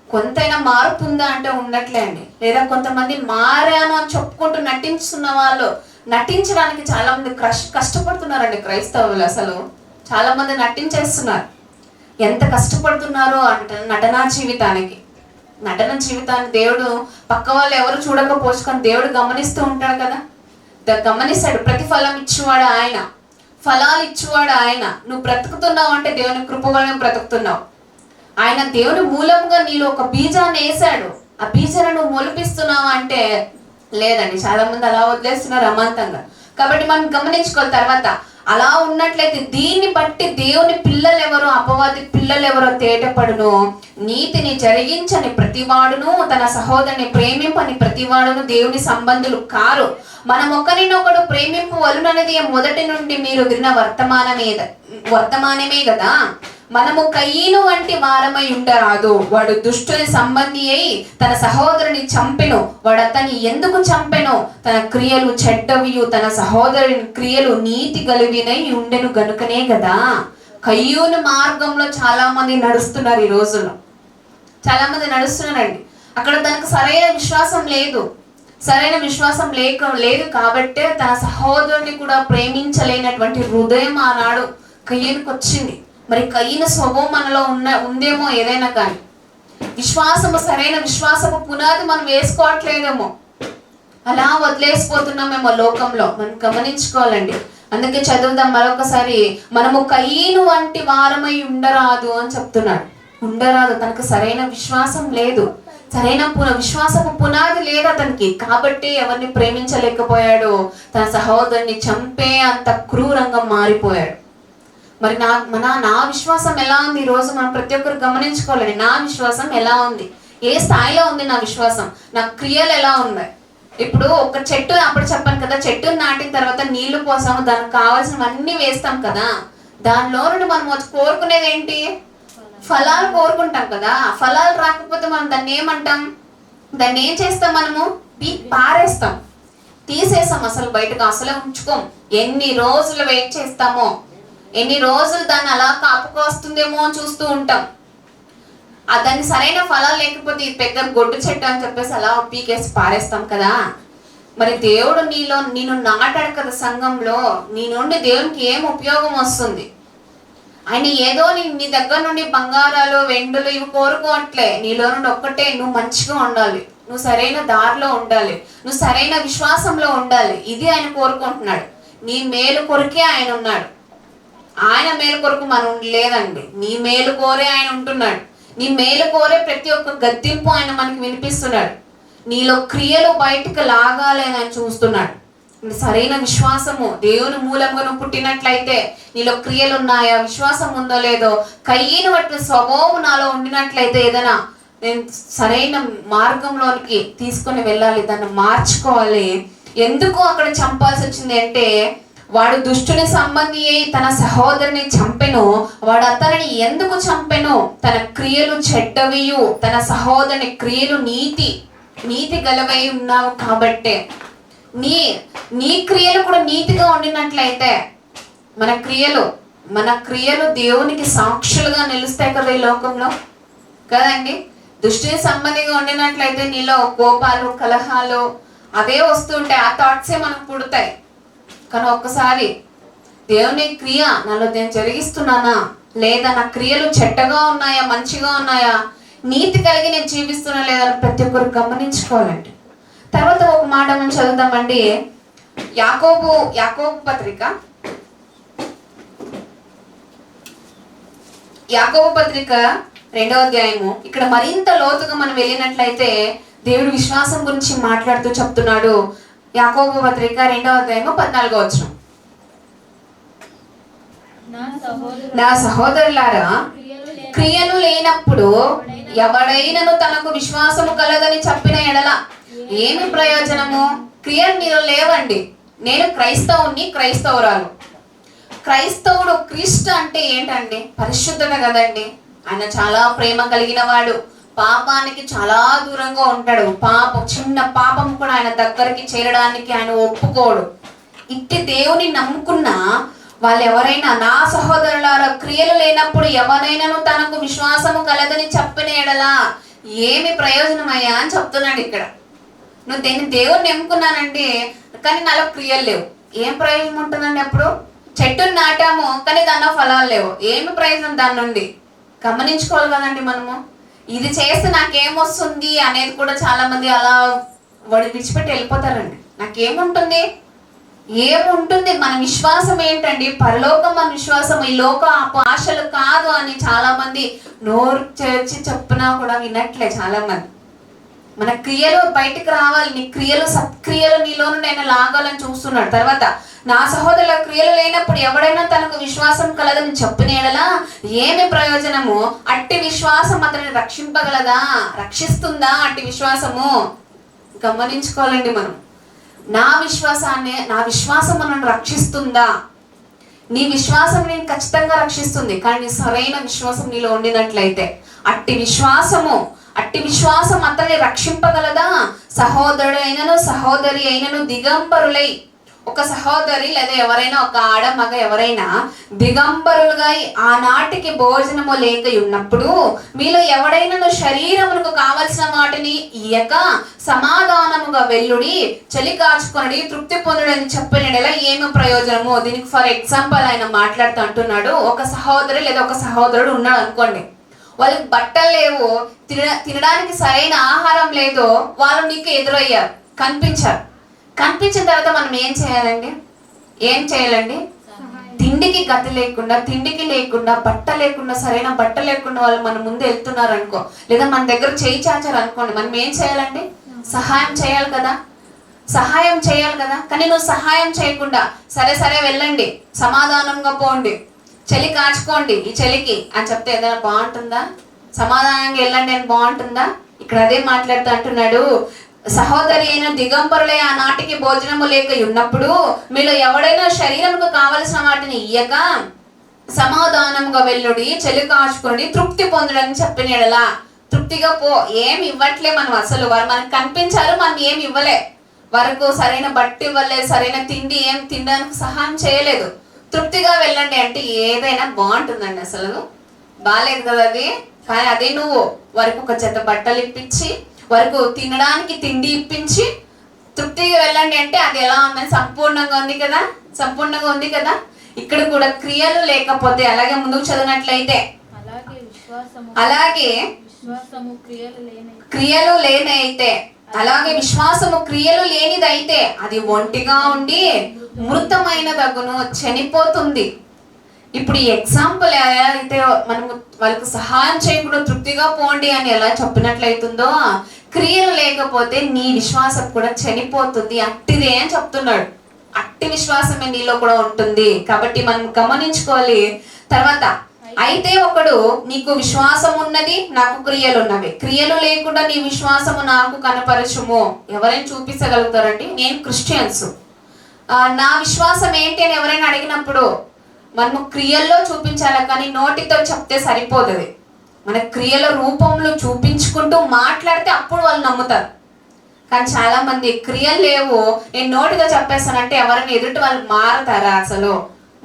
కొంతైనా మార్పు ఉందా అంటే ఉండట్లే అండి. లేదా కొంతమంది మారాను అని చెప్పుకుంటూ నటించుతున్న వాళ్ళు, నటించడానికి చాలా మంది కష్టపడుతున్నారండి క్రైస్తవులు. అసలు చాలా మంది నటించేస్తున్నారు. ఎంత కష్టపడుతున్నారో అంటే నటనా జీవితానికి దేవుడు పక్క వాళ్ళు ఎవరు చూడకపోవచ్చు, కానీ దేవుడు గమనిస్తూ ఉంటాడు కదా. గమనిస్తాడు. ప్రతిఫలం ఇచ్చేవాడు ఆయన, ఫలాలు ఇచ్చేవాడు ఆయన. నువ్వు బ్రతుకుతున్నావు అంటే దేవుని కృప వలన బ్రతుకుతున్నావు. ఆయన దేవుని మూలంగా నీలో ఒక బీజాన్ని వేసాడు. ఆ బీజాన్ని నువ్వు మొలిపిస్తున్నావు అంటే లేదండి. చాలా మంది అలా వదిలేస్తున్నారు అమాంతంగా. కాబట్టి మనం గమనించుకోవాలి. తర్వాత అలా ఉన్నట్లయితే దీన్ని బట్టి దేవుని పిల్లలు ఎవరో అపవాది పిల్లలు ఎవరో తేటపడును. నీతిని జరిగించని ప్రతివాడును తన సహోదరుని ప్రేమింపని ప్రతివాడును దేవుని సంబంధులు కారు. మనం ఒకరినొకడు ప్రేమింపు వలుననేది మొదటి నుండి మీరు విన్న వర్తమానమే కదా. మనము కయ్యను వంటి వారమై ఉండరాదు. వాడు దుష్టుని సంబంధి అయి తన సహోదరుని చంపెను. వాడు అతన్ని ఎందుకు చంపెను? తన క్రియలు చెడ్డవియు తన సహోదరుని క్రియలు నీతి గలివినై ఉండెను గనుకనే కదా. కయ్యూని మార్గంలో చాలా మంది నడుస్తున్నారు ఈ రోజుల్లో. చాలా మంది నడుస్తున్నారండి. అక్కడ తనకు సరైన విశ్వాసం లేదు. లేదు కాబట్టే తన సహోదరుని కూడా ప్రేమించలేనటువంటి హృదయం ఆనాడు కయ్యూనికి వచ్చింది. మరి కయ్యను స్వభావం మనలో ఉందేమో ఏదైనా కానీ. సరైన విశ్వాసపు పునాది మనం వేసుకోవట్లేదేమో, అలా వదిలేసిపోతున్నామేమో లోకంలో. మనం గమనించుకోవాలండి. అందుకే చదువుదాం మరొకసారి. మనము కయ్యను వంటి వారమై ఉండరాదు అని చెప్తున్నాడు. ఉండరాదు. తనకు సరైన విశ్వాసం లేదు, సరైన విశ్వాసపు పునాది లేదు అతనికి. కాబట్టి ఎవరిని ప్రేమించలేకపోయాడు. తన సహోదరుని చంపే అంత క్రూరంగా మారిపోయాడు. మరి నా విశ్వాసం ఎలా ఉంది? ఈరోజు మనం ప్రతి ఒక్కరు గమనించుకోవాలి. నా విశ్వాసం ఎలా ఉంది? ఏ స్థాయిలో ఉంది నా విశ్వాసం? నా క్రియలు ఎలా ఉన్నాయి? ఇప్పుడు ఒక చెట్టు, అప్పుడు చెప్పాను కదా, చెట్టును నాటిన తర్వాత నీళ్లు పోసాము, దానికి కావాల్సినవన్నీ వేస్తాం కదా. దానిలో నుండి మనం కోరుకునేది ఏంటి? ఫలాలు కోరుకుంటాం కదా. ఫలాలు రాకపోతే మనం దాన్ని ఏమంటాం? దాన్ని ఏం చేస్తాం? మనము పారేస్తాం, తీసేస్తాం. అసలు బయటకు అసలే ఉంచుకోం. ఎన్ని రోజులు వెయిట్ చేస్తామో, ఎన్ని రోజులు దాన్ని అలా కాపుకొస్తుందేమో అని చూస్తూ ఉంటాం. దాన్ని సరైన ఫలాలు లేకపోతే ఇది పెద్ద గొడ్డు చెట్టు అని చెప్పేసి అలా పీకేసి పారేస్తాం కదా. మరి దేవుడు నేను నాటాడు కదా సంఘంలో. నీ నుండి దేవునికి ఏం ఉపయోగం వస్తుంది? ఆయన ఏదో నీ దగ్గర నుండి బంగారాలు వెండులు ఇవి కోరుకోవట్లే. నీలో నుండి ఒక్కటే, నువ్వు మంచిగా ఉండాలి, నువ్వు సరైన దారిలో ఉండాలి, నువ్వు సరైన విశ్వాసంలో ఉండాలి. ఇది ఆయన కోరుకుంటున్నాడు. నీ మేలు కొరకే ఆయన ఉన్నాడు. ఆయన మేలు కొరకు మనం లేదండి. నీ మేలు కోరే ఆయన ఉంటున్నాడు. నీ మేలు కోరే ప్రతి ఒక్క గద్దింపు ఆయన మనకి వినిపిస్తున్నాడు. నీలో క్రియలు బయటకు లాగాలి అని ఆయన చూస్తున్నాడు. సరైన విశ్వాసము దేవుని మూలంగా నువ్వు పుట్టినట్లయితే నీలో క్రియలు ఉన్నాయా, విశ్వాసం ఉందో లేదో, కయ్యను బట్టి స్వభావం నాలో ఉండినట్లయితే ఏదైనా నేను సరైన మార్గంలోనికి తీసుకొని వెళ్ళాలి, దాన్ని మార్చుకోవాలి. ఎందుకు అక్కడ చంపాల్సి వచ్చింది అంటే, వాడు దుష్టుని సంబంధి అయి తన సహోదరుని చంపెను. వాడు అతనిని ఎందుకు చంపెను? తన క్రియలు చెడ్డవియు తన సహోదరుని క్రియలు నీతి గలవై ఉన్నావు కాబట్టే. నీ క్రియలు కూడా నీతిగా ఉండినట్లయితే మన క్రియలు దేవునికి సాక్షులుగా నిలుస్తాయి కదా ఈ లోకంలో, కదండి. దుష్టుని సంబంధిగా ఉండినట్లయితే నీలో కోపాలు, కలహాలు అవే వస్తుంటాయి. ఆ థాట్సే మనకు పుడతాయి. కానీ ఒక్కసారి దేవుని క్రియ నాలో నేను జరిగిస్తున్నానా, లేదా నా క్రియలు చెడ్డగా ఉన్నాయా, మంచిగా ఉన్నాయా, నీతి కలిగి నేను జీవిస్తున్నా లేదా ప్రతి ఒక్కరు గమనించుకోవాలండి. తర్వాత ఒక మాట మనం చదువుదామండి. యాకోబు పత్రిక 2వ అధ్యాయము. ఇక్కడ మరింత లోతుగా మనం వెళ్ళినట్లయితే దేవుడు విశ్వాసం గురించి మాట్లాడుతూ చెప్తున్నాడు. యాకోబు పత్రిక 2వ అధ్యాయము 14వ వచనం. నా సహోదరులారా, క్రియలు లేనప్పుడు ఎవడైనను తనకు విశ్వాసము కలదని చెప్పిన ఎడల ఏమి ప్రయోజనము? క్రియలు నీలో లేవండి. నేను క్రైస్తవురాలు. క్రైస్తవుడు, క్రీస్తు అంటే ఏంటండి? పరిశుద్ధత కదండి. ఆయన చాలా ప్రేమ కలిగిన వాడు, పాపానికి చాలా దూరంగా ఉంటాడు. చిన్న పాపం కూడా ఆయన దగ్గరికి చేరడానికి ఆయన ఒప్పుకోడు. ఇట్టి దేవుని నమ్ముకున్న వాళ్ళు ఎవరైనా, నా సహోదరులారా, క్రియలు లేనప్పుడు ఎవరైనాను తనకు విశ్వాసము కలదని చెప్పిన ఎడలా ఏమి ప్రయోజనమయ్యా అని చెప్తున్నాడు ఇక్కడ. నువ్వు దేవుణ్ణి నమ్ముకున్నానండి కానీ నాలో క్రియలు లేవు, ఏం ప్రయోజనం ఉంటుందండి? అప్పుడు చెట్టును నాటాము కానీ దానిలో ఫలాలు లేవు, ఏమి ప్రయోజనం దాని నుండి? గమనించుకోవాలి కదండి మనము. ఇది చేస్తే నాకేమొస్తుంది అనేది కూడా చాలా మంది అలా విడిచిపెట్టి వెళ్ళిపోతారండి. నాకేముంటుంది, ఏముంటుంది? మన విశ్వాసం ఏంటండి? పరలోకం మన విశ్వాసం, ఈ లోక ఆశలు కాదు అని చాలా మంది నోరు చేర్చి చెప్పినా కూడా వినట్లే చాలా మంది. మన క్రియలు బయటికి రావాలి, నీ క్రియలు సత్క్రియలు నీలోను నేను లాగాలని చూస్తున్నాడు. తర్వాత నా సహోదరుల క్రియలు లేనప్పుడు ఎవడైనా తనకు విశ్వాసం కలదని చెప్పిన యెడల ఏమి ప్రయోజనము? అట్టి విశ్వాసం అతనిని రక్షింపగలదా? రక్షిస్తుందా అట్టి విశ్వాసము? గమనించుకోవాలండి మనం. నా విశ్వాసం నన్ను రక్షిస్తుందా? నీ విశ్వాసం నేను ఖచ్చితంగా రక్షిస్తుంది, కానీ నీ సరైన విశ్వాసం నీలో ఉండినట్లయితే అట్టి విశ్వాసం అతన్ని రక్షింపగలదా? సహోదరుడు అయినను సహోదరి అయినను దిగంబరులై, ఒక సహోదరి లేదా ఎవరైనా ఒక ఆడ మగ ఎవరైనా దిగంబరులుగా ఆనాటికి భోజనము లేక ఉన్నప్పుడు మీలో ఎవడైనా శరీరమునకు కావలసిన వాటిని ఇయ్యక సమాధానముగా వెల్లుడి, చలి కాచుకొని తృప్తి పొందడని చెప్పినలా ఏమి ప్రయోజనము? దీనికి ఫర్ ఎగ్జాంపుల్ ఆయన మాట్లాడుతూ అంటున్నాడు, ఒక సహోదరి లేదా ఒక సహోదరుడు ఉన్నాడు అనుకోండి, వాళ్ళకి బట్టలు లేవు, తినడానికి సరైన ఆహారం లేదో, వాళ్ళు నీకు ఎదురయ్యారు, కనిపించిన తర్వాత మనం ఏం చేయాలండి? తిండికి గతి లేకుండా, తిండికి లేకుండా, బట్ట లేకుండా, సరైన బట్ట లేకుండా వాళ్ళు మన ముందు వెళ్తున్నారు అనుకో, లేదా మన దగ్గర చేయి చాచారు అనుకోండి, మనం ఏం చేయాలండి? సహాయం చేయాలి కదా. కానీ నువ్వు సహాయం చేయకుండా సరే వెళ్ళండి, సమాధానంగా పోండి, చలి కాచుకోండి ఈ చలికి అని చెప్తే ఏదైనా బాగుంటుందా? సమాధానంగా వెళ్ళండి అని బాగుంటుందా? ఇక్కడ అదే మాట్లాడుతూ అంటున్నాడు, సహోదరి అయిన దిగంబరులై ఆనాటికి భోజనము లేక ఉన్నప్పుడు మీలో ఎవడైనా శరీరముకు కావలసిన వాటిని ఇయ్యక సమాధానంగా వెల్లుడి, చలి కాచుకోండి, తృప్తి పొందడని చెప్పిన యెడల తృప్తిగా పో. ఏమి ఇవ్వట్లే మనం అసలు, వారు మనకు కనిపించారు, మనం ఏమి ఇవ్వలే, వరకు సరైన బట్ట ఇవ్వలేదు, సరైన తిండి ఏం తినడానికి సహాయం చేయలేదు, తృప్తిగా వెళ్ళండి అంటే ఏదైనా బాగుంటుందండి? అసలు బాగాలేదు కదా అది. కానీ అదే నువ్వు వారికి ఒక జత బట్టలు ఇప్పించి, వరకు తినడానికి తిండి ఇప్పించి తృప్తిగా వెళ్ళండి అంటే అది ఎలా ఉందని? సంపూర్ణంగా ఉంది కదా. ఇక్కడ కూడా క్రియలు లేకపోతే, అలాగే ముందుకు చదివినట్లయితే అలాగే క్రియలు లేనైతే, అలాగే విశ్వాసము క్రియలు లేనిదైతే అది ఒంటిగా ఉండి మృతమైన దగును, చనిపోతుంది. ఇప్పుడు ఈ ఎగ్జాంపుల్ ఎలా అయితే మనము వాళ్ళకు సహాయం చేయకుండా తృప్తిగా పోండి అని ఎలా చెప్పినట్లయితుందో, క్రియలు లేకపోతే నీ విశ్వాసం కూడా చనిపోతుంది, అట్టిదే అని చెప్తున్నాడు. అట్టి విశ్వాసమే నీలో కూడా ఉంటుంది. కాబట్టి మనం గమనించుకోవాలి. తర్వాత అయితే ఒకడు నీకు విశ్వాసం ఉన్నది, నాకు క్రియలు ఉన్నవి, క్రియలు లేకుండా నీ విశ్వాసము నాకు కనపరచుము. ఎవరైనా చూపించగలుగుతారండి? నేను క్రిస్టియన్స్, నా విశ్వాసం ఏంటి అని ఎవరైనా అడిగినప్పుడు మనము క్రియల్లో చూపించాలి, కానీ నోటితో చెప్తే సరిపోతుంది. మన క్రియల రూపంలో చూపించుకుంటూ మాట్లాడితే అప్పుడు వాళ్ళు నమ్ముతారు. కానీ చాలా మంది క్రియలు లేవు, నేను నోటితో చెప్పేస్తానంటే ఎవరైనా ఎదుటి వాళ్ళు మారతారా? అసలు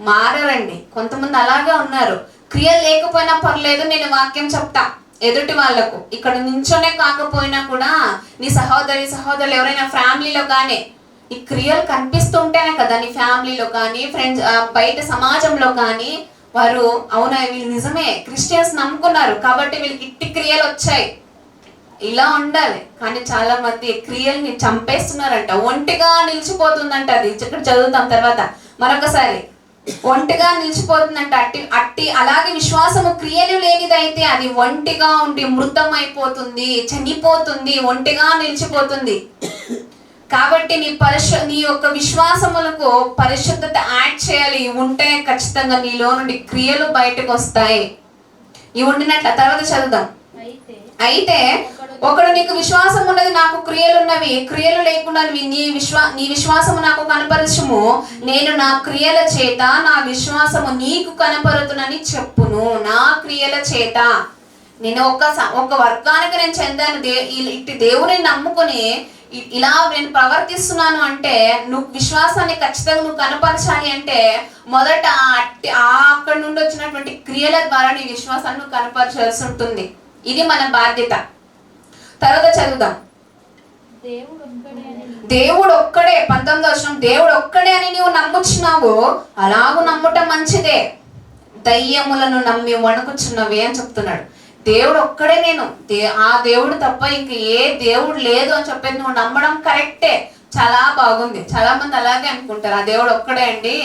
మారరండి. కొంతమంది అలాగే ఉన్నారు, క్రియలు లేకపోయినా పర్లేదు, నేను వాక్యం చెప్తా ఎదుటి వాళ్ళకు. ఇక్కడ నించోనే కాకపోయినా కూడా నీ సహోదరులు ఎవరైనా ఫ్యామిలీలో కానీ ఈ క్రియలు కనిపిస్తుంటేనే కదా నీ ఫ్యామిలీలో కానీ ఫ్రెండ్స్ బయట సమాజంలో కానీ వారు అవునా వీళ్ళు నిజమే క్రిస్టియన్స్ నమ్ముకున్నారు కాబట్టి వీళ్ళకి ఇట్టి క్రియలు వచ్చాయి, ఇలా ఉండాలి. కానీ చాలా మంది క్రియల్ని చంపేస్తున్నారంట, ఒంటిగా నిలిచిపోతుందంట. అది ఇక్కడ చదువుతాం తర్వాత మరొకసారి. ఒంటిగా నిలిచిపోతుందంట. అట్టి అలాగే విశ్వాసము క్రియలు లేనిదైతే అది ఒంటిగా ఉండి మృతం అయిపోతుంది, చనిపోతుంది, ఒంటిగా నిలిచిపోతుంది. కాబట్టి నీ యొక్క విశ్వాసములకు పరిశుద్ధత యాడ్ చేయాలి. ఉంటే ఖచ్చితంగా నీలో నుండి క్రియలు బయటకు వస్తాయి. ఇవి ఉండినట్ల తర్వాత చదువుదాం. అయితే ఒకడు నీకు విశ్వాసం ఉన్నది, నాకు క్రియలు ఉన్నవి, క్రియలు లేకుండా నీ విశ్వాసము నాకు కనపరచుము, నేను నా క్రియల చేత నా విశ్వాసము నీకు కనపరుతునని చెప్పును. నా క్రియల చేత నేను ఒక వర్గానికి నేను చెందాను, ఇట్టి దేవుని నమ్ముకుని ఇలా నేను ప్రవర్తిస్తున్నాను అంటే నువ్వు విశ్వాసాన్ని ఖచ్చితంగా నువ్వు కనపరచాలి అంటే మొదట అక్కడ నుండి వచ్చినటువంటి క్రియల ద్వారా నీ విశ్వాసాన్ని నువ్వు కనపరచాల్సి ఉంటుంది. ఇది మన బాధ్యత. తర్వాత చదువుదాం. దేవుడు ఒక్కడే, 19వ వచనం, దేవుడు ఒక్కడే అని నువ్వు నమ్ముచున్నావు, అలాగూ నమ్ముట మంచిదే. దయ్యములను నమ్మి వణుకుచున్నవి అని చెప్తున్నాడు. దేవుడు ఒక్కడే, నేను ఆ దేవుడు తప్ప ఇంక ఏ దేవుడు లేదు అని చెప్పేది నువ్వు నమ్మడం కరెక్టే, చాలా బాగుంది. చాలా మంది అలాగే అనుకుంటారు, ఆ దేవుడు ఒక్కడే అండి,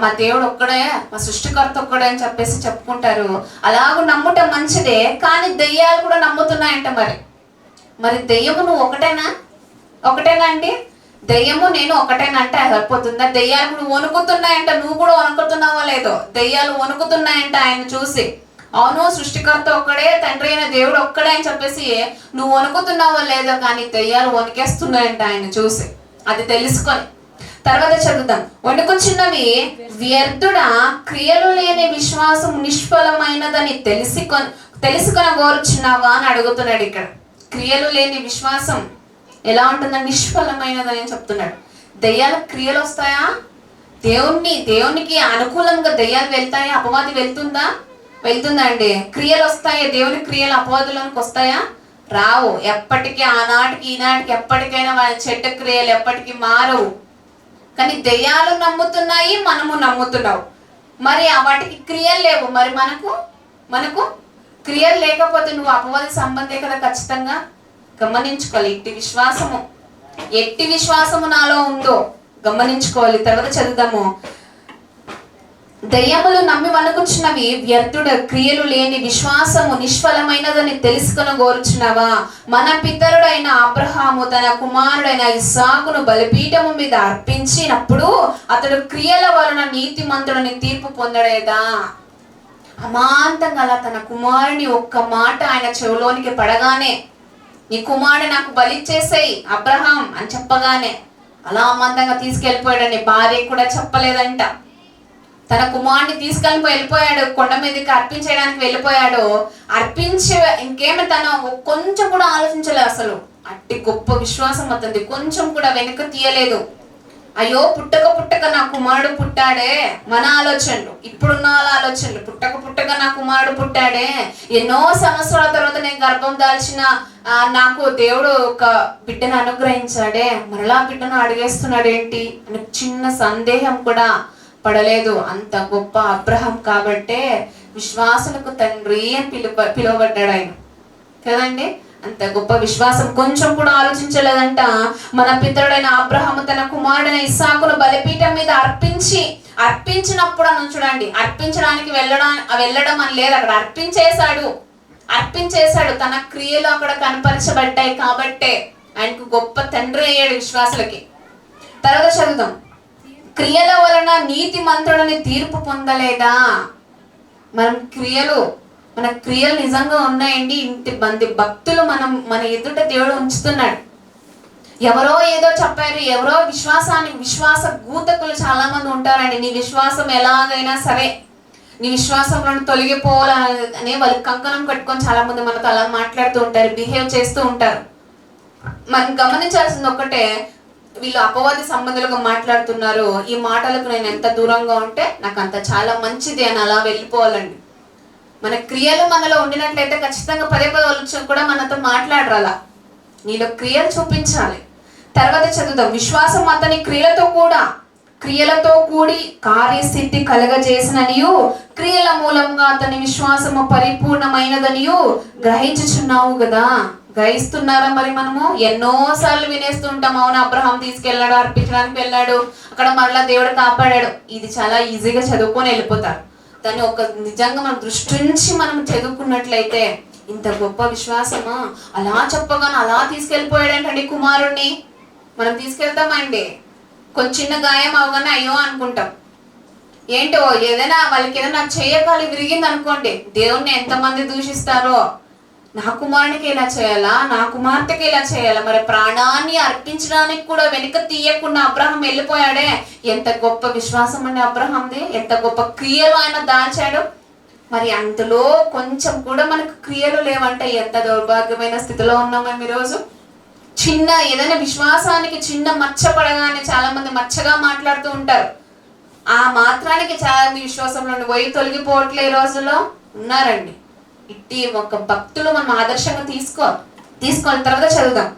మా దేవుడు ఒక్కడే, మా సృష్టికర్త ఒక్కడే అని చెప్పేసి చెప్పుకుంటారు. అలాగూ నమ్ముట మంచిదే, కానీ దెయ్యాలు కూడా నమ్ముతున్నాయంట. మరి దెయ్యము నువ్వు ఒకటేనా అండి? దెయ్యము నేను ఒకటేనంటే సరిపోతుందా? దెయ్యాలు కూడా వణుకుతున్నాయంట, నువ్వు కూడా వణుకుతున్నావో లేదో? దెయ్యాలు వణుకుతున్నాయంట ఆయన చూసి. అవును, సృష్టికర్త ఒక్కడే, తండ్రి అయిన దేవుడు ఒక్కడే అని చెప్పేసి నువ్వు వణుకుతున్నావో లేదో, కానీ దెయ్యాలు వణికేస్తున్నాయంట ఆయన చూసి. అది తెలుసుకొని తర్వాత చదువుతాం. వణుకుచున్నవి వ్యర్థుడా, క్రియలు లేని విశ్వాసం నిష్ఫలమైనదని తెలుసుకొని కోరుచున్నావా అని అడుగుతున్నాడు ఇక్కడ. క్రియలు లేని విశ్వాసం ఎలా ఉంటుందని, నిష్ఫలమైనదని చెప్తున్నాడు. దెయ్యాలకు క్రియలు వస్తాయా? దేవునికి అనుకూలంగా దెయ్యాలు వెళ్తాయా? అపవాది వెళ్తుందా అండి? క్రియలు వస్తాయా? దేవుని క్రియలు అపవాదులకు వస్తాయా? రావు. ఎప్పటికీ, ఆనాటికి ఈనాటికి ఎప్పటికైనా వాళ్ళ చెడ్డ క్రియలు ఎప్పటికీ మారవు. కానీ దెయ్యాలు నమ్ముతున్నాయి, మనము నమ్ముతున్నావు. మరి వాటికి క్రియలు లేవు. మరి మనకు క్రియలు లేకపోతే నువ్వు అపవాది సంబంధే కదా. ఖచ్చితంగా గమనించుకోవాలి. ఎట్టి విశ్వాసము నాలో ఉందో గమనించుకోవాలి. తర్వాత చదువుదాము. దయ్యములు నమ్మి వణుకుచున్నవి వ్యర్థుడ, క్రియలు లేని విశ్వాసము నిష్ఫలమైనదని తెలుసుకొని కోరుచున్నావా? మన పితరుడైన అబ్రహాము తన కుమారుడైన ఇస్సాకును బలిపీఠము మీద అర్పించినప్పుడు అతడు క్రియల వలన నీతిమంతుడని తీర్పు పొందడేదా? అమాంతంగా అలా తన కుమారుని ఒక్క మాట ఆయన చెవులోనికి పడగానే, నీ కుమారుడు నాకు బలిచ్చేసేయి అబ్రహాం అని చెప్పగానే అలా అమాంతంగా తీసుకెళ్ళిపోయాడని భార్య కూడా చెప్పలేదంట. తన కుమారుని వెళ్ళిపోయాడు, కొండ మీదకి అర్పించడానికి వెళ్ళిపోయాడు. అర్పించే ఇంకేమి తను కొంచెం కూడా ఆలోచించలేదు అసలు. అట్టి గొప్ప విశ్వాసం అతనిది, కొంచెం కూడా వెనక్కి తీయలేదు. అయ్యో పుట్టక నా కుమారుడు పుట్టాడే, మన ఆలోచనలు, ఇప్పుడున్న వాళ్ళ ఆలోచనలు. పుట్టక నా కుమారుడు పుట్టాడే, ఎన్నో సంవత్సరాల తర్వాత నేను గర్భం దాల్చిన నాకు దేవుడు ఒక బిడ్డను అనుగ్రహించాడే, మరలా బిడ్డను అడిగేస్తున్నాడేంటి అని చిన్న సందేహం కూడా పడలేదు. అంత గొప్ప అబ్రహాం కాబట్టే విశ్వాసులకు తండ్రి అని పిలువబడ్డాడు ఆయన కదండి. అంత గొప్ప విశ్వాసం, కొంచెం కూడా ఆలోచించలేదంట. మన పితరుడైన అబ్రహాము తన కుమారుడైన ఇస్సాకును బలిపీఠం మీద అర్పించినప్పుడు అని చూడండి, అర్పించడానికి వెళ్ళడం అని లేదు, అక్కడ అర్పించేశాడు. తన క్రియలు అక్కడ కనపరచబడ్డాయి కాబట్టే ఆయనకు గొప్ప తండ్రి అయ్యాడు విశ్వాసులకి. తర్వాత చదువుదాం. క్రియల వలన నీతి మంత్రులని తీర్పు పొందలేదా? మన క్రియలు నిజంగా ఉన్నాయండి. ఇంటి భక్తులు మన ఎదుట దేవుడు ఉంచుతున్నాడు. ఎవరో ఏదో చెప్పారు, ఎవరో విశ్వాస గూతకులు చాలా మంది ఉంటారండి. నీ విశ్వాసం ఎలాగైనా సరే నీ విశ్వాసంలో తొలగిపోవాలని వాళ్ళు కంకణం కట్టుకొని చాలా మంది మనతో అలా మాట్లాడుతూ ఉంటారు, బిహేవ్ చేస్తూ ఉంటారు. మనం గమనించాల్సింది ఒక్కటే, వీళ్ళు అపవాది సంబంధులుగా మాట్లాడుతున్నారు, ఈ మాటలకు నేను ఎంత దూరంగా ఉంటే నాకు అంత చాలా మంచిది అని అలా వెళ్ళిపోవాలండి. మన క్రియలు మనలో ఉండినట్లయితే ఖచ్చితంగా పదే వాళ్ళు కూడా మనతో మాట్లాడరాలా, నీలో క్రియలు చూపించాలి. తర్వాత చదువుదాం. విశ్వాసం అతని క్రియలతో కూడి కార్యసిద్ధి కలగజేసిననియు క్రియల మూలంగా అతని విశ్వాసము పరిపూర్ణమైనదనియు గ్రహించుచున్నావు కదా. గ్రహిస్తున్నారా? మరి మనము ఎన్నోసార్లు వినేస్తుంటాం, అవును అబ్రహాం తీసుకెళ్ళాడు, అర్పించడానికి వెళ్ళాడు, అక్కడ మరలా దేవుడు కాపాడాడు. ఇది చాలా ఈజీగా చదువుకొని వెళ్ళిపోతారు. దాన్ని నిజంగా మనం దృష్టి నుంచి మనం చదువుకున్నట్లయితే ఇంత గొప్ప విశ్వాసమా, అలా చెప్పగానే అలా తీసుకెళ్ళిపోయాడంటండి కుమారుణ్ణి. మనం తీసుకెళ్తామండి, కొంచెం చిన్న గాయం అవగానే అయ్యో అనుకుంటాం. ఏంటో వాళ్ళకి ఏదైనా చేయకాలి విరిగింది అనుకోండి, దేవుణ్ణి ఎంతమంది దూషిస్తారో. నా కుమారునికి ఇలా చేయాలా, నా కుమార్తెకి ఇలా చేయాలా, మరి ప్రాణాన్ని అర్పించడానికి కూడా వెనుక తీయకుండా అబ్రహాం వెళ్ళిపోయాడే. ఎంత గొప్ప విశ్వాసం అండి అబ్రహాంది, ఎంత గొప్ప క్రియలు ఆయన దాల్చాడు. మరి అందులో కొంచెం కూడా మనకు క్రియలు లేవంటే ఎంత దౌర్భాగ్యమైన స్థితిలో ఉన్నాం ఈరోజు. చిన్న ఏదైనా విశ్వాసానికి చిన్న మచ్చ పడగానే చాలా మంది మచ్చగా మాట్లాడుతూ ఉంటారు. ఆ మాత్రానికి చాలా మంది విశ్వాసంలో పోయి తొలగిపోవట్లే ఈ రోజుల్లో ఉన్నారండి. ఇట్టి ఒక భక్తులు మనం ఆదర్శంగా తీసుకోవాలి. తర్వాత చదువుదాం.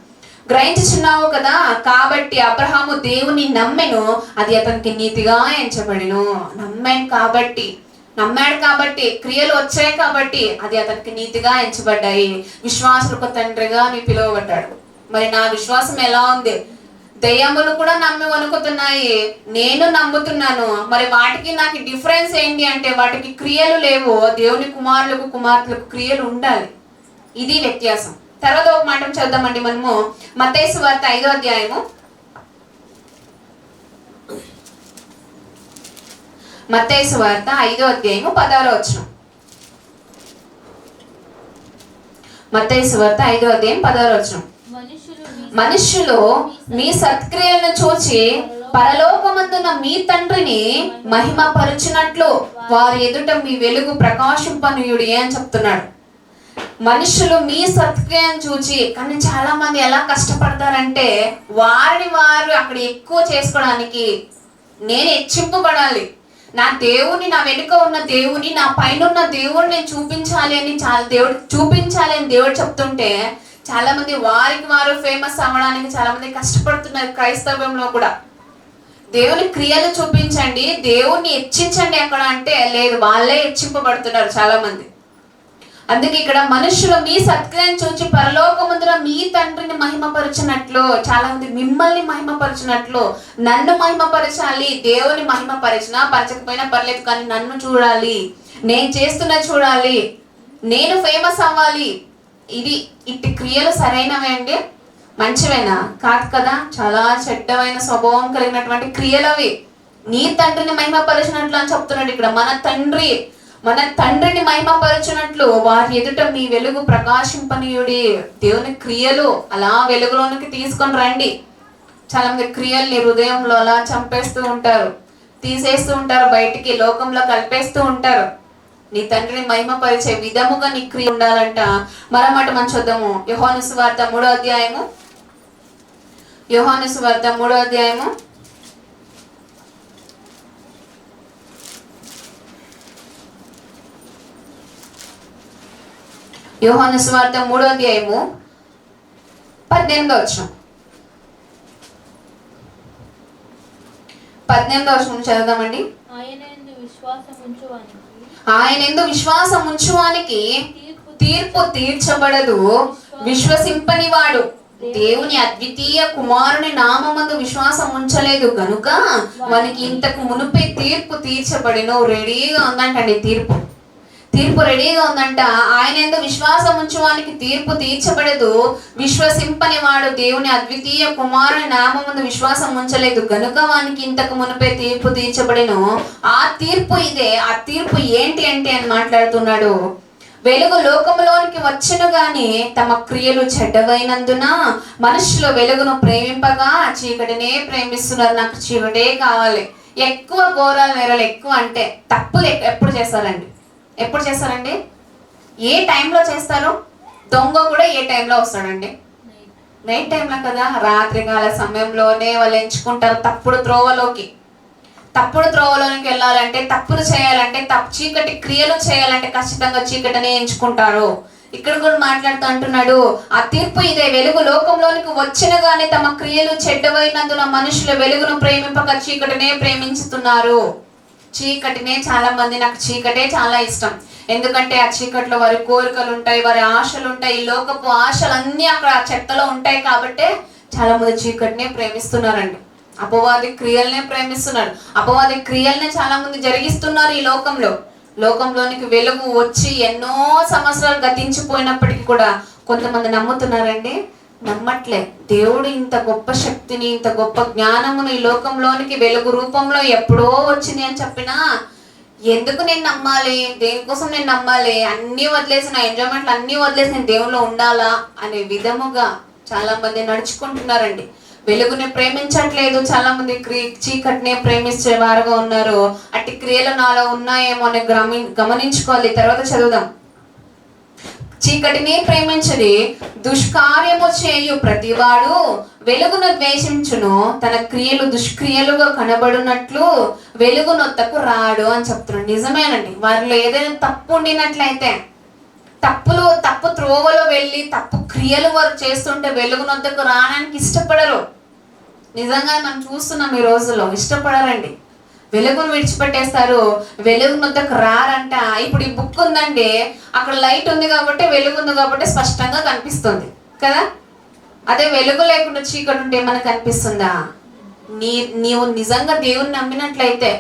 గ్రహించుచున్నావు కదా, కాబట్టి అబ్రహాము దేవుని నమ్మెను, అది అతనికి నీతిగా ఎంచబడెను. నమ్మాడు కాబట్టి క్రియలు వచ్చాయి కాబట్టి అది అతనికి నీతిగా ఎంచబడ్డాయి. విశ్వాసులకు తండ్రిగా నీ పిలువబడ్డాడు. మరి నా విశ్వాసం ఎలా ఉంది? దయ్యములు కూడా నమ్మి వణుకుతున్నాయి, నేను నమ్ముతున్నాను. మరి వాటికి నాకు డిఫరెన్స్ ఏంటి అంటే వాటికి క్రియలు లేవు. దేవుని కుమార్తెలకు క్రియలు ఉండాలి. ఇది వ్యత్యాసం. తర్వాత ఒక మాట చదువుదామండి మనము. మత్తయి సువార్త 5వ అధ్యాయము. మత్తయి సువార్త 5వ అధ్యాయము 16వ వచనం. మత్తయి సువార్త 5వ అధ్యాయం 16వ వచనం. మనుష్యులు మీ సత్క్రియలను చూచి పరలోకమందున మీ తండ్రిని మహిమ పరుచునట్లు వారి ఎదుట మీ వెలుగు ప్రకాశింపనీయుడి అని చెప్తున్నాడు. మనుషులు మీ సత్క్రియను చూచి, కానీ చాలా మంది ఎలా కష్టపడతారంటే వారిని వారు అక్కడ ఎక్కువ చేసుకోవడానికి, నేను హెచ్చింపబడాలి, నా దేవుని, నా వెనుక ఉన్న దేవుని, నా పైన ఉన్న దేవుని నేను చూపించాలి అని దేవుడు చెప్తుంటే చాలా మంది వారికి వారు ఫేమస్ అవ్వడానికి చాలా మంది కష్టపడుతున్నారు. క్రైస్తవ్యంలో కూడా దేవుని క్రియలు చూపించండి, దేవుణ్ణి హెచ్చించండి అక్కడ అంటే లేదు, వాళ్ళే హెచ్చింపబడుతున్నారు చాలా మంది. అందుకే ఇక్కడ మనుషులు మీ సత్క్రియను చూచి పరలోకమందున మీ తండ్రిని మహిమపరచినట్లు, చాలా మంది మిమ్మల్ని మహిమపరచినట్లు నన్ను మహిమపరచాలి. దేవుని పరచకపోయినా పర్లేదు, కానీ నన్ను చూడాలి, నేను చేస్తున్న చూడాలి, నేను ఫేమస్ అవ్వాలి. ఇట్టి క్రియలు సరైనవే అండి? మంచివేనా? కాదు కదా, చాలా చెడ్డమైన స్వభావం కలిగినటువంటి క్రియలు అవి. నీ తండ్రిని మహిమపరచినట్లు అని చెప్తున్నాడు ఇక్కడ. మన తండ్రిని మహిమపరచినట్లు వారి ఎదుట మీ వెలుగు ప్రకాశింపనీయుడి. దేవుని క్రియలు అలా వెలుగులోనికి తీసుకొని రండి. చాలా మంది క్రియల్ని హృదయంలో అలా చంపేస్తూ ఉంటారు, తీసేస్తూ ఉంటారు, బయటికి లోకంలో కలిపేస్తూ ఉంటారు. నీ తండ్రిని మహిమపరిచే విధముగా నీ క్రియ ఉండాలంట. మరమాట మనం చూద్దాము. యోహాను సువార్త 3వ అధ్యాయము. యోహాను సువార్త 3వ అధ్యాయము 18వ వచనం. 18వ వచనం చదువుదామండి. ఆయనందు విశ్వాసం ఉంచువానికి తీర్పు తీర్చబడదు. విశ్వసింపని వాడు దేవుని అద్వితీయ కుమారుని నామమందు విశ్వాసం ఉంచలేదు గనుక వానికి ఇంతకు మునుపే తీర్పు తీర్చబడినో. రెడీగా ఉందంటండి తీర్పు రెడీగా ఉందంట. ఆయనందు విశ్వాసం ఉంచువానికి తీర్పు తీర్చబడదు. విశ్వసింపని వాడు దేవుని అద్వితీయ కుమారుని నామమందు విశ్వాసం ఉంచలేదు గనుక వానికి ఇంతకు మునిపే తీర్పు తీర్చబడెను. ఆ తీర్పు ఇదే. ఆ తీర్పు ఏంటి అంటే అని మాట్లాడుతున్నాడు. వెలుగు లోకములోనికి వచ్చును గాని తమ క్రియలు చెడ్డవైనందున మనుషులు వెలుగును ప్రేమింపగా చీకటినే ప్రేమిస్తున్నారు. నాకు చీకటే కావాలి. ఎక్కువ ఘోరాలు నేరాలు ఎక్కువ అంటే తప్పులు ఎప్పుడు చేస్తారండి? ఏ టైంలో చేస్తారు? దొంగ కూడా ఏ టైంలో వస్తాడండి? నైట్ టైంలో కదా. రాత్రికాల సమయంలోనే వాళ్ళు ఎంచుకుంటారు తప్పుడు త్రోవలోకి వెళ్ళాలంటే, తప్పులు చేయాలంటే, చీకటి క్రియలు చేయాలంటే ఖచ్చితంగా చీకటినే ఎంచుకుంటారు. ఇక్కడ కూడా మాట్లాడుతూ అంటున్నాడు, ఆ తీర్పు ఇదే. వెలుగు లోకంలోనికి వచ్చిన గానీ తమ క్రియలు చెడ్డవైనందున మనుషులు వెలుగును ప్రేమింపక చీకటినే ప్రేమించుతున్నారు. చీకటినే చాలా మంది, నాకు చీకటే చాలా ఇష్టం. ఎందుకంటే ఆ చీకట్లో వారి కోరికలు ఉంటాయి, వారి ఆశలు ఉంటాయి, ఈ లోకపు ఆశలు అన్నీ అక్కడ ఆ చెత్తలో ఉంటాయి. కాబట్టి చాలా మంది చీకటినే ప్రేమిస్తున్నారండి. అపవాది క్రియలనే ప్రేమిస్తున్నారు. అపవాది క్రియలనే చాలా మంది జరిగిస్తున్నారు. ఈ లోకంలోనికి వెలుగు వచ్చి ఎన్నో సంవత్సరాలు గతించిపోయినప్పటికీ కూడా కొంతమంది నమ్ముతున్నారండి? నమ్మట్లే. దేవుడు ఇంత గొప్ప శక్తిని, ఇంత గొప్ప జ్ఞానమును ఈ లోకంలోనికి వెలుగు రూపంలో ఎప్పుడో వచ్చింది అని చెప్పినా ఎందుకు నేను నమ్మాలి? దేనికోసం నేను నమ్మాలి? అన్నీ వదిలేసి, నా ఎంజాయ్మెంట్లు అన్నీ వదిలేసి నేను దేవుల్లో ఉండాలా అనే విధముగా చాలా మంది నడుచుకుంటున్నారండి. వెలుగుని ప్రేమించట్లేదు, చాలా మంది చీకటిని ప్రేమించే వారుగా ఉన్నారు. అట్టి క్రియలు నాలో ఉన్నాయేమో అని గమనించుకోవాలి. తర్వాత చదువుదాం. చీకటిని ప్రేమించది దుష్కార్యము చేయు ప్రతివాడు వెలుగును ద్వేషించును, తన క్రియలు దుష్క్రియలుగా కనబడినట్లు వెలుగునొద్దకు రాడు అని చెప్తున్నాడు. నిజమేనండి, వారిలో ఏదైనా తప్పు ఉండినట్లయితే, తప్పు త్రోవలో వెళ్ళి తప్పు క్రియలు వారు చేస్తుంటే వెలుగునొద్దకు రావడానికి ఇష్టపడరు. నిజంగా మనం చూస్తున్నాం ఈ రోజుల్లో, ఇష్టపడరండి. వెలుగును విడిచిపెట్టేస్తారు, వెలుగునొద్దకు రారంట. ఇప్పుడు ఈ బుక్ ఉందండి, అక్కడ లైట్ ఉంది కాబట్టి, వెలుగు ఉంది కాబట్టి స్పష్టంగా కనిపిస్తుంది కదా. అదే వెలుగు లేకుండా చీకటి ఉంటే మనకు కనిపిస్తుందా? నీవు నిజంగా దేవుని నమ్మినట్లయితే,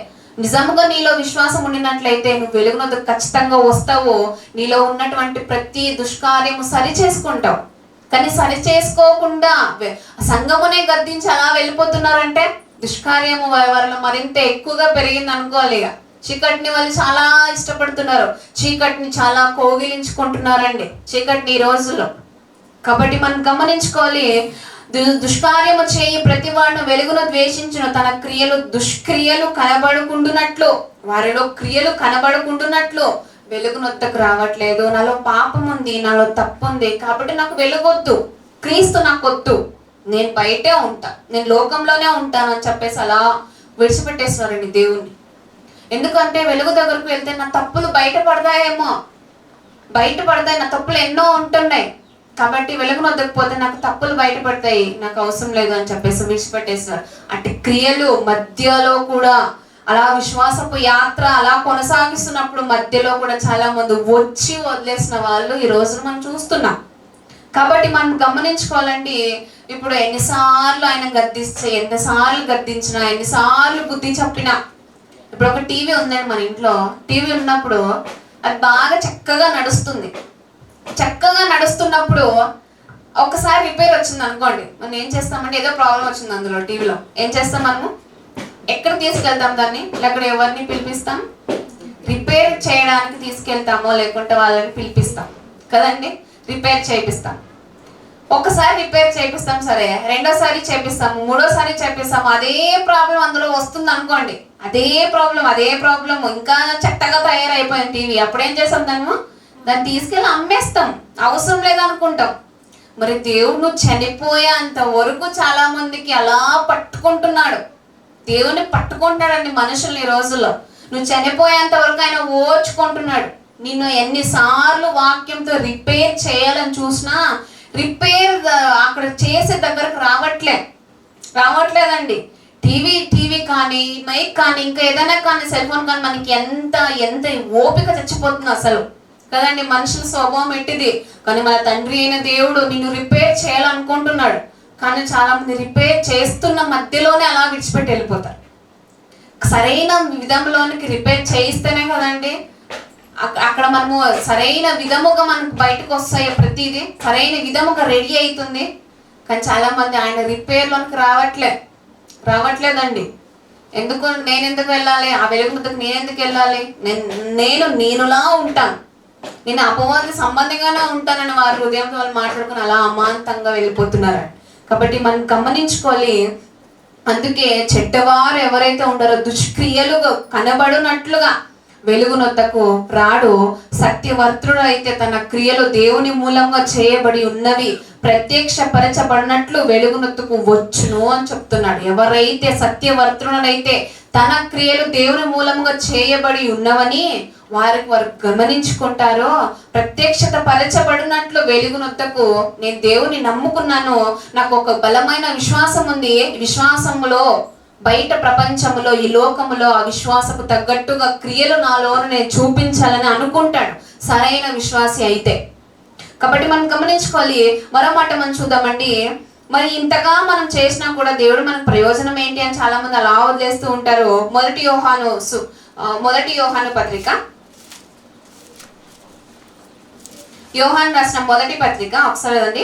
నిజంగా నీలో విశ్వాసం ఉండినట్లయితే నువ్వు వెలుగునొద్దకు ఖచ్చితంగా వస్తావు. నీలో ఉన్నటువంటి ప్రతి దుష్కార్యము సరి చేసుకుంటావు. కానీ సరి చేసుకోకుండా సంఘమునే గద్దించి అలా వెళ్ళిపోతున్నారంటే దుష్కార్యము వారిలో మరింత ఎక్కువగా పెరిగింది అనుకోవాలి. ఇక చీకటిని వాళ్ళు చాలా ఇష్టపడుతున్నారు, చీకటిని చాలా కోగిలించుకుంటున్నారండి చీకటిని ఈ రోజుల్లో. కాబట్టి మనం గమనించుకోవాలి, దుష్కార్యము చేయి ప్రతివాడును వెలుగును ద్వేషించును, తన క్రియలు దుష్క్రియలు కనబడుకుంటున్నట్లు, వారిలో క్రియలు కనబడుకుంటున్నట్లు వెలుగునొద్దకు రావట్లేదు. నాలో పాపం ఉంది, నాలో తప్పు ఉంది, కాబట్టి నాకు వెలుగొద్దు, క్రీస్తు నాకు వద్దు, నేను బయటే ఉంటా, నేను లోకంలోనే ఉంటాను అని చెప్పేసి అలా విడిచిపెట్టేస్తున్నారండి దేవుణ్ణి. ఎందుకంటే వెలుగు దగ్గరకు వెళ్తే నా తప్పులు బయటపడతాయి, నా తప్పులు ఎన్నో ఉంటున్నాయి, కాబట్టి వెలుగునొద్దకు పోతే నాకు తప్పులు బయటపడతాయి, నాకు అవసరం లేదు అని చెప్పేసి విడిచిపెట్టేస్తున్నారు. అటు క్రియలు మధ్యలో కూడా అలా విశ్వాసపు యాత్ర అలా కొనసాగిస్తున్నప్పుడు మధ్యలో కూడా చాలా మంది వచ్చి వదిలేసిన వాళ్ళు ఈ రోజున మనం చూస్తున్నాం. కాబట్టి మనం గమనించుకోవాలండి, ఇప్పుడు ఎన్నిసార్లు ఆయన గద్దించినా, ఎన్నిసార్లు బుద్ధి చెప్పినా, ఇప్పుడు ఒక టీవీ ఉందండి మన ఇంట్లో, టీవీ ఉన్నప్పుడు అది బాగా చక్కగా నడుస్తున్నప్పుడు ఒకసారి రిపేర్ వచ్చింది అనుకోండి, మనం ఏం చేస్తామంటే, ఏదో ప్రాబ్లం వచ్చింది అందులో టీవీలో, ఏం చేస్తాం మనము, ఎక్కడ తీసుకెళ్తాం దాన్ని, లేకపోతే ఎవరిని పిలిపిస్తాం, రిపేర్ చేయడానికి తీసుకెళ్తామో లేకుంటే వాళ్ళని పిలిపిస్తాం కదండి, రిపేర్ చేయిస్తాం. ఒకసారి రిపేర్ చేపిస్తాం, సరే, రెండోసారి చేపిస్తాము, మూడోసారి చేపిస్తాము, అదే ప్రాబ్లం అందులో వస్తుంది అనుకోండి, అదే ప్రాబ్లం ఇంకా చెత్తగా తయారైపోయింది టీవీ. అప్పుడేం చేస్తాం, దాన్ని తీసుకెళ్ళి అమ్మేస్తాం, అవసరం లేదనుకుంటాం. మరి దేవుడు చనిపోయేంత వరకు చాలా మందికి అలా పట్టుకుంటున్నాడు, దేవుని పట్టుకుంటాడండి మనుషుల్ని ఈ రోజుల్లో. నువ్వు చనిపోయేంత వరకు ఆయన ఓర్చుకుంటున్నాడు. నిన్ను ఎన్నిసార్లు వాక్యంతో రిపేర్ చేయాలని చూసినా రిపేర్ అక్కడ చేసే దగ్గరకు రావట్లేదండి. టీవీ కానీ, మైక్ కానీ, ఇంకా ఏదైనా కానీ, సెల్ ఫోన్ కానీ, మనకి ఎంత ఓపిక చచ్చిపోతుంది అసలు కదండి. మనుషుల స్వభావం ఎట్టిది. కానీ మన తండ్రి అయిన దేవుడు నిన్ను రిపేర్ చేయాలనుకుంటున్నాడు. కానీ చాలా మంది రిపేర్ చేస్తున్న మధ్యలోనే అలా విడిచిపెట్టి వెళ్ళిపోతారు. సరైన విధంలోనికి రిపేర్ చేయిస్తేనే కదండి అక్కడ మనము సరైన విధముగా మనకు బయటకు వస్తాయి, ప్రతిదీ సరైన విధముగా రెడీ అవుతుంది. కానీ చాలా మంది ఆయన రిపేర్లోనికి రావట్లేదండి. నేను ఎందుకు వెళ్ళాలి, ఆ వెలుగునొద్దకు నేను ఎందుకు వెళ్ళాలి, నేనులా ఉంటాను, నేను అపవాది సంబంధంగానే ఉంటానని వారి హృదయంతో వాళ్ళు మాట్లాడుకుని అలా అమాంతంగా వెళ్ళిపోతున్నారు. కాబట్టి మనం గమనించుకోవాలి. అందుకే చెడ్డవారు ఎవరైతే ఉంటారో దుష్క్రియలుగా కనబడునట్లుగా వెలుగునొద్దకు రాడు. సత్యవర్తుడు అయితే తన క్రియలు దేవుని మూలంగా చేయబడి ఉన్నవి ప్రత్యక్షపరచబడినట్లు వెలుగునొద్దకు వచ్చును అని చెప్తున్నాడు. ఎవరైతే సత్యవర్తుడైతే తన క్రియలు దేవుని మూలంగా చేయబడి ఉన్నవని వారు గమనించుకుంటారో, ప్రత్యక్షత పరచబడినట్లు వెలుగునొద్దకు నేను దేవుని నమ్ముకున్నాను, నాకు ఒక బలమైన విశ్వాసం ఉంది, విశ్వాసములో బయట ప్రపంచములో ఈ లోకములో ఆ విశ్వాసపు తగ్గట్టుగా క్రియలు నాలోను నేను చూపించాలని అనుకుంటాడు సరైన విశ్వాసి అయితే. కాబట్టి మనం గమనించుకోవాలి. మరో మాట మనం చూద్దామండి. మరి ఇంతగా మనం చేసినా కూడా దేవుడు మనకు ప్రయోజనం ఏంటి అని చాలా మంది అలా వదిలేస్తూ ఉంటారు. మొదటి యోహాను పత్రిక, యోహాను రాసిన మొదటి పత్రిక ఒకసారి అండి,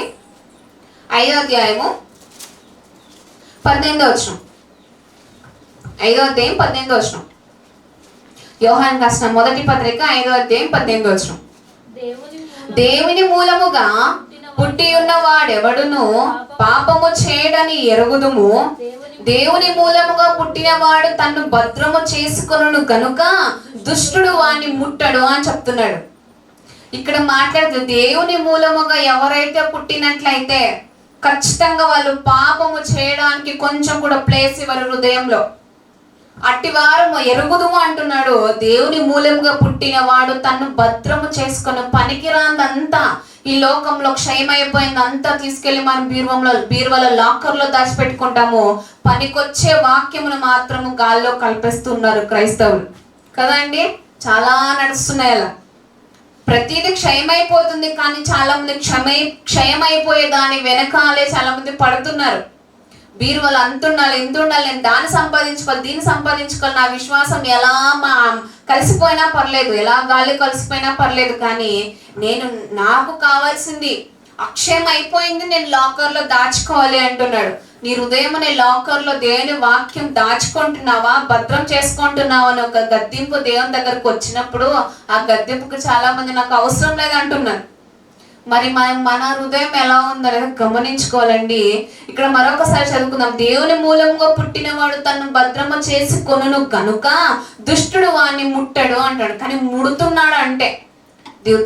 5వ అధ్యాయము 18వ వచనం. 5వ అధ్యాయం 18వ వచనం. యోహాను రాసిన మొదటి పత్రిక 5వ అధ్యాయం 18వ వచనం. దేవుని మూలముగా పుట్టి ఉన్న వాడెవడును పాపము చేయడని ఎరుగుదుము. దేవుని మూలముగా పుట్టినవాడు తన్ను భద్రము చేసుకొనును గనుక దుష్టుడు వాణ్ణి ముట్టడు అని చెప్తున్నాడు. ఇక్కడ మాట్లాడుతూ దేవుని మూలముగా ఎవరైతే పుట్టినట్లయితే ఖచ్చితంగా వాళ్ళు పాపము చేయడానికి కొంచెం కూడా ప్లేస్ ఇవ్వరు హృదయంలో. అట్టివారు ఎరుగుదుము అంటున్నాడు. దేవుని మూలంగా పుట్టిన వాడు తన్ను భద్రము చేసుకున్న పనికిరాందంతా ఈ లోకంలో క్షయమైపోయిందంతా తీసుకెళ్లి మనం బీరువాలో లాకర్లో దాచిపెట్టుకుంటాము. పనికొచ్చే వాక్యమును మాత్రము గాల్లో కల్పిస్తున్నారు క్రైస్తవులు కదండి. చాలా నడుస్తున్నాయి అలా. ప్రతిదీ క్షయమైపోతుంది, కానీ చాలా మంది క్షయమైపోయే దాని వెనకాలే చాలా మంది పడుతున్నారు. బీరువాళ్ళు అంత ఉండాలి, ఎంత ఉండాలి, నేను దాన్ని సంపాదించుకోవాలి, దీన్ని సంపాదించుకోవాలి, నా విశ్వాసం ఎలా కలిసిపోయినా పర్లేదు, ఎలా గాలి కలిసిపోయినా పర్లేదు, కానీ నాకు కావాల్సింది అక్షయం అయిపోయింది, నేను లాకర్లో దాచుకోవాలి అంటున్నాడు. నీ హృదయం అనే లాకర్లో దేవుని వాక్యం దాచుకుంటున్నావా, భద్రం చేసుకుంటున్నావా అని ఒక గద్దింపు దేవుని దగ్గరకు వచ్చినప్పుడు ఆ గద్దింపుకు చాలా మంది నాకు అవసరం లేదు అంటున్నారు. మరి మన హృదయం ఎలా ఉందనేది గమనించుకోవాలండి. ఇక్కడ మరొకసారి చదువుకుందాం. దేవుని మూలంగా పుట్టినవాడు తను భద్రమ చేసి కొనును గనుక దుష్టుడు వాణ్ణి ముట్టడు అంటాడు. కానీ ముడుతున్నాడు అంటే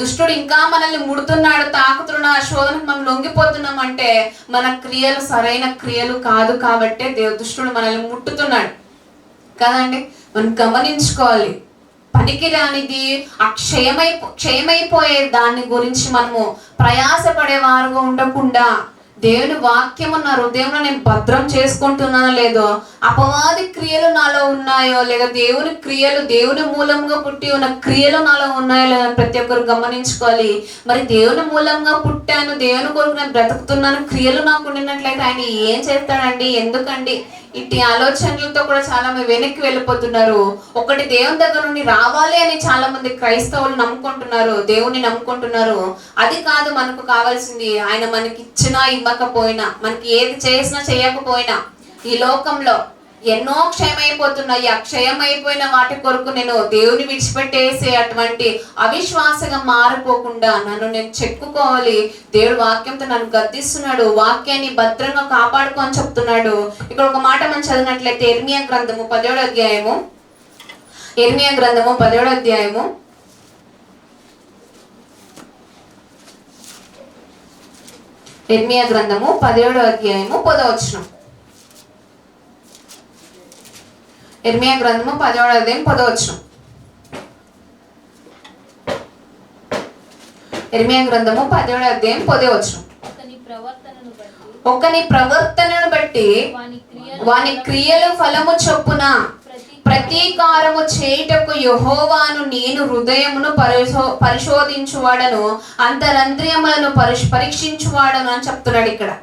దుష్టుడు ఇంకా మనల్ని ముడుతున్నాడు, తాకుతున్న శోధనకు మనం లొంగిపోతున్నాం అంటే మన క్రియలు సరైన క్రియలు కాదు కాబట్టే దుష్టుడు మనల్ని ముట్టుతున్నాడు కదండి. మనం గమనించుకోవాలి. పనికి రానిది క్షయమైపోయే దాని గురించి మనము ప్రయాసపడే వారుగా ఉండకుండా దేవుని వాక్యం నా హృదయంలో నేను భద్రం చేసుకుంటున్నానో లేదో, అపవాది క్రియలు నాలో ఉన్నాయో లేదా దేవుని క్రియలు, దేవుని మూలంగా పుట్టి ఉన్న క్రియలు నాలో ఉన్నాయో లేదో ప్రతి ఒక్కరు గమనించుకోవాలి. మరి దేవుని మూలంగా పుట్టాను, దేవుని కొరకు నేను బ్రతుకుతున్నాను, క్రియలు నాకు ఉండినట్లయితే ఆయన ఏం చేస్తాడండి, ఎందుకండి? ఇట్టి ఆలోచనలతో కూడా చాలా మంది వెనక్కి వెళ్ళిపోతున్నారు. ఒకటి దేవుని దగ్గర నుండి రావాలి అని చాలా మంది క్రైస్తవులు నమ్ముకుంటున్నారు, దేవుని నమ్ముకుంటున్నారు. అది కాదు మనకు కావాల్సింది. ఆయన మనకి ఇచ్చినా ఇవ్వకపోయినా, మనకి ఏది చేసినా చేయకపోయినా ఈ లోకంలో ఎన్నో క్షయమైపోతున్నాయి. ఆ క్షయమైపోయిన వాటి కొరకు నేను దేవుని విడిచిపెట్టేసే అటువంటి అవిశ్వాసంగా మారిపోకుండా నన్ను నేను చెక్కుకోవాలి. దేవుడు వాక్యంతో నన్ను గద్దిస్తున్నాడు, వాక్యాన్ని భద్రంగా కాపాడుకో అని చెప్తున్నాడు. ఇక్కడ ఒక మాట మనం చదివినట్లయితే ఇర్మియా గ్రంథము 10వ అధ్యాయము, ఇర్మియా గ్రంథము 10వ అధ్యాయము 10వ అధ్యాయము 10వ వచనం. ఇర్మియా గ్రంథము 10వ అధ్యాయం 10వ వచనం. ఇర్మియా గ్రంథము 10వ అధ్యాయం 10వ వచనం. ఒకని ప్రవర్తనను బట్టి వాని క్రియలు ఫలము చొప్పున ప్రతీకారము చేయుటకు యెహోవాను నేను హృదయమును పరిశోధించువాడను, అంతరంద్రియములను పరీక్షించువాడను అని చెప్తున్నాడు ఇక్కడ.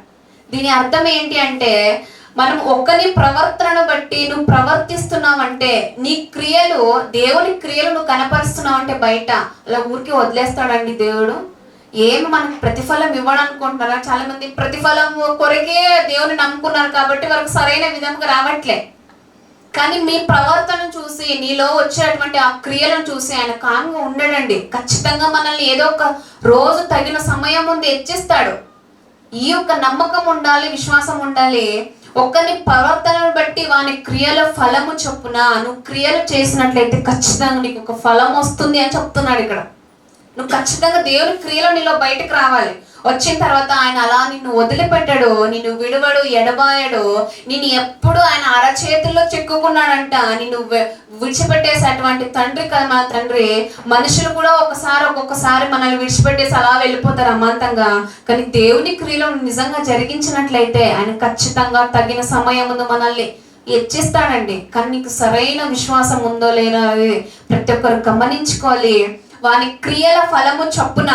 దీని అర్థం ఏంటి అంటే, మనం ఒకరి ప్రవర్తనను బట్టి నువ్వు ప్రవర్తిస్తున్నావంటే, నీ క్రియలు, దేవుని క్రియలు నువ్వు కనపరుస్తున్నావు అంటే బయట అలా ఊరికి వదిలేస్తాడండి దేవుడు. ఏమి మనకు ప్రతిఫలం ఇవ్వడనుకుంటున్నారా? చాలా మంది ప్రతిఫలం కొరకే దేవుని నమ్ముకున్నారు కాబట్టి వారికి సరైన విధంగా రావట్లే. కానీ మీ ప్రవర్తన చూసి, నీలో వచ్చేటువంటి ఆ క్రియలను చూసి ఆయన కామ్గా ఉండడండి. ఖచ్చితంగా మనల్ని ఏదో ఒక రోజు తగిన సమయం ముందు హెచ్చిస్తాడు. ఈ యొక్క నమ్మకం ఉండాలి, విశ్వాసం ఉండాలి. ఒకరిని ప్రవర్తనను బట్టి వాని క్రియల ఫలము చొప్పున నువ్వు క్రియలు చేసినట్లయితే ఖచ్చితంగా నీకు ఒక ఫలం వస్తుంది అని చెప్తున్నాడు ఇక్కడ. నువ్వు ఖచ్చితంగా దేవుని క్రియలు నీలో బయటకు రావాలి. వచ్చిన తర్వాత ఆయన అలా నిన్ను వదిలిపెట్టాడు, నిన్ను విడువడు, ఎడబాయడు. నిన్ను ఎప్పుడు ఆయన అరచేతుల్లో చెక్కుకున్నాడంట. నిన్ను విడిచిపెట్టేసేటువంటి తండ్రి కదా మన తండ్రి. మనుషులు కూడా ఒక్కొక్కసారి మనల్ని విడిచిపెట్టేసి అలా వెళ్ళిపోతారు అమాంతంగా. కానీ దేవుని క్రియలు నిజంగా జరిగించినట్లయితే ఆయన ఖచ్చితంగా తగిన సమయం ముందు మనల్ని హెచ్చిస్తాడండి. కానీ నీకు సరైన విశ్వాసం ఉందో లేదో ప్రతి ఒక్కరు గమనించుకోవాలి. వాని క్రియల ఫలము చొప్పున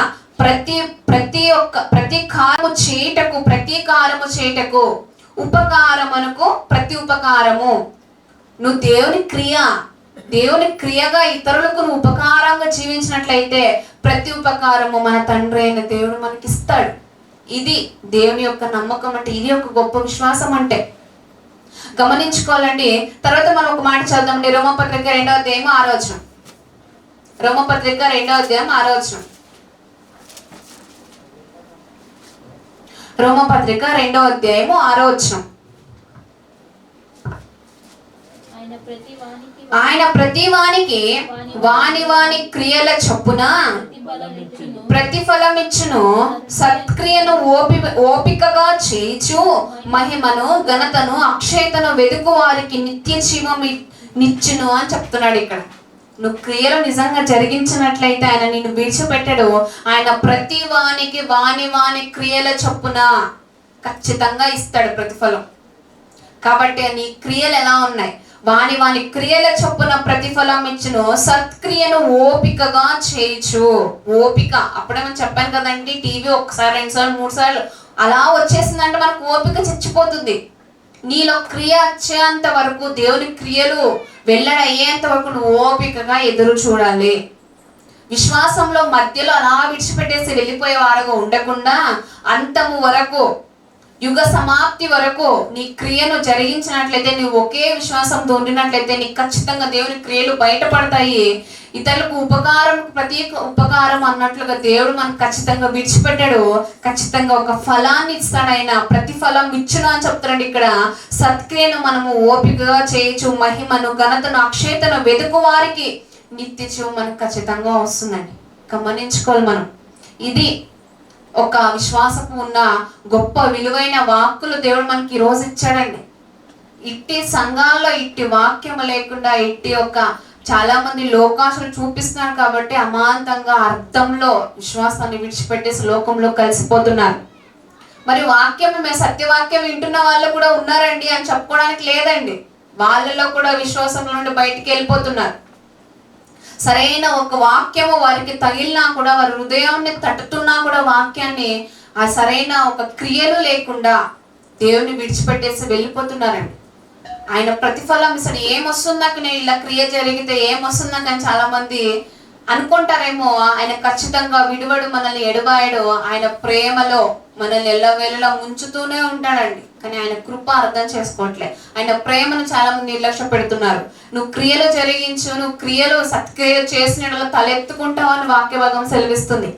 ప్రతీకారము చేయుటకు ఉపకారమునకు ప్రతి ఉపకారము. నువ్వు దేవుని క్రియగా ఇతరులకు నువ్వు ఉపకారంగా జీవించినట్లయితే ప్రతి ఉపకారము మన తండ్రి అయిన దేవుడు మనకి ఇస్తాడు. ఇది దేవుని యొక్క నమ్మకం అంటే, ఇది ఒక గొప్ప విశ్వాసం అంటే. గమనించుకోవాలండి. తర్వాత మనం ఒక మాట చదువుదామండి. రోమపత్రిక 2వ అధ్యాయం 6వ వచనం. రోమపత్రిక 2వ అధ్యాయం 6వ వచనం. రోమపత్రిక 2వ అధ్యాయము 6వ వచనం. ఆయన ప్రతి వానికి వాని వాని క్రియల చొప్పున ప్రతిఫలమిచ్చును. సత్క్రియను ఓపికగా చేయించు మహిమను ఘనతను అక్షయతను వెదుకు వారికి నిత్య జీవం నిచ్చును అని చెప్తున్నాడు ఇక్కడ. నువ్వు క్రియలు నిజంగా జరిగించినట్లయితే ఆయన నిన్ను విడిచిపెట్టడు. ఆయన ప్రతి వానికి వాని వాని క్రియల చొప్పున ఖచ్చితంగా ఇస్తాడు ప్రతిఫలం. కాబట్టి నీ క్రియలు ఎలా ఉన్నాయి? వాని వాని క్రియల చొప్పున ప్రతిఫలం ఇచ్చును. సత్క్రియను ఓపికగా చేయించు. ఓపిక అప్పుడేమో చెప్పాను కదండి, టీవీ ఒకసారి 2 సార్లు 3 సార్లు అలా వచ్చేసిందంటే మనకు ఓపిక చచ్చిపోతుంది. నీలో క్రియ వచ్చేంత వరకు, దేవుని క్రియలు వెల్లడయ్యేంత వరకు నువ్వు ఓపికగా ఎదురు చూడాలి. విశ్వాసంలో మధ్యలో అలా విడిచిపెట్టేసి వెళ్ళిపోయే వారుగా ఉండకుండా అంతము వరకు, యుగ సమాప్తి వరకు నీ క్రియను జరిగించినట్లయితే, నువ్వు ఒకే విశ్వాసంతో ఉండినట్లయితే నీకు ఖచ్చితంగా దేవుని క్రియలు బయటపడతాయి. ఇతరులకు ఉపకారం, ప్రత్యేక ఉపకారం అన్నట్లుగా దేవుడు మనకు ఖచ్చితంగా విడిచిపెట్టాడు. ఖచ్చితంగా ఒక ఫలాన్ని ఇస్తాడు. ఆయన ప్రతిఫలం ఇచ్చును అని చెప్తున్నాడు ఇక్కడ. సత్క్రియను మనము ఓపికగా చేయొచ్చు. మహిమను ఘనతను అక్షయతను వెతుకు వారికి నిత్య జీవం మనకు ఖచ్చితంగా వస్తుందండి. గమనించుకోవాలి మనం. ఇది ఒక విశ్వాసపు ఉన్న గొప్ప విలువైన వాక్కులు దేవుడు మనకి ఈ రోజు ఇచ్చాడండి. ఇట్టి సంఘాల్లో ఇట్టి వాక్యం లేకుండా, ఇట్టి ఒక చాలా మంది లోకాశలు చూపిస్తున్నారు కాబట్టి అమాంతంగా అర్థంలో విశ్వాసాన్ని విడిచిపెట్టేసి లోకంలో కలిసిపోతున్నారు. మరి వాక్యం, మేము సత్యవాక్యం వింటున్న వాళ్ళు కూడా ఉన్నారండి అని చెప్పుకోవడానికి లేదండి. వాళ్ళలో కూడా విశ్వాసం నుండి బయటికి వెళ్ళిపోతున్నారు. సరైన ఒక వాక్యము వారికి తగిలినా కూడా, వారి హృదయాన్ని తట్టుతున్నా కూడా వాక్యాన్ని, ఆ సరైన ఒక క్రియలు లేకుండా దేవుని విడిచిపెట్టేసి వెళ్ళిపోతున్నారండి. ఆయన ప్రతిఫలం ఇస్తాడు. ఏమొస్తుంది నాకు, నేను ఇలా క్రియ జరిగితే ఏమొస్తుందని కానీ చాలా మంది అనుకుంటారేమో. ఆయన ఖచ్చితంగా విడువడు, మనల్ని ఎడబాయడు. ఆయన ప్రేమలో మనల్ని ఎల్లవేళలా ముంచుతూనే ఉంటాడండి. కానీ ఆయన కృప అర్థం చేసుకోవట్లే. ఆయన ప్రేమను చాలా మంది నిర్లక్ష్య పెడుతున్నారు. నువ్వు క్రియలు జరిగించు, నువ్వు క్రియలు సత్క్రియలు చేసిన తల ఎత్తుకుంటావు అని వాక్య భాగం సెలవిస్తుంది.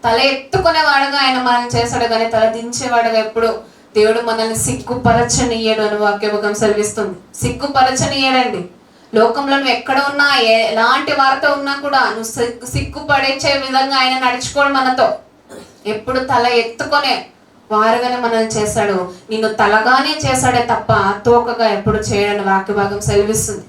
తల ఎత్తుకునేవాడుగా ఆయన మనల్ని చేశాడు, కానీ తల దించేవాడుగా ఎప్పుడు దేవుడు మనల్ని సిగ్గుపరచనీయడు అని వాక్య భాగం సెలవిస్తుంది. సిగ్గుపరచనీయడండి. లోకంలో నువ్వు ఎక్కడ ఉన్నా, ఎలాంటి వారితో ఉన్నా కూడా నువ్వు సిగ్గుపడేచే విధంగా ఆయన నడుచుకోవడం మనతో. ఎప్పుడు తల ఎత్తుకొనే వారుగానే మనల్ని చేశాడు. నిన్ను తలగానే చేశాడే తప్ప తోకగా ఎప్పుడు చేయడని వాక్య భాగం సెలవిస్తుంది.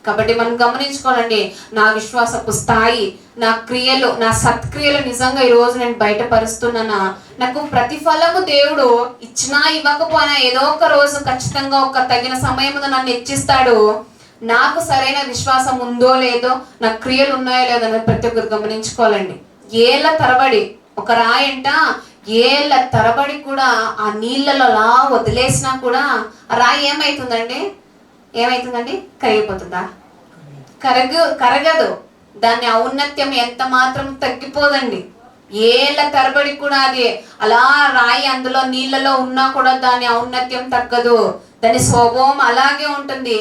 కాబట్టి మనం గమనించుకోవాలండి. నా విశ్వాసపు స్థాయి, నా క్రియలు, నా సత్క్రియలు నిజంగా ఈ రోజు నేను బయటపరుస్తున్నానా? నాకు ప్రతిఫలము దేవుడు ఇచ్చినా ఇవ్వకపోయినా ఏదో ఒక రోజు ఖచ్చితంగా ఒక తగిన సమయంలో నన్ను హెచ్చిస్తాడు. నాకు సరైన విశ్వాసం ఉందో లేదో, నా క్రియలు ఉన్నాయో లేదో అనేది ప్రతి ఒక్కరు గమనించుకోవాలండి. ఏళ్ళ తరబడి ఒక రాయంట, ఏళ్ళ తరబడి కూడా ఆ నీళ్ళలో అలా వదిలేసినా కూడా ఆ రాయి ఏమైతుందండి? కరిగిపోతుందా? కరగదు. దాని ఔన్నత్యం ఎంత మాత్రం తగ్గిపోదండి. ఏళ్ళ తరబడి కూడా అది అలా రాయి అందులో నీళ్ళలో ఉన్నా కూడా దాని ఔన్నత్యం తగ్గదు. దాని స్వభావం అలాగే ఉంటుంది.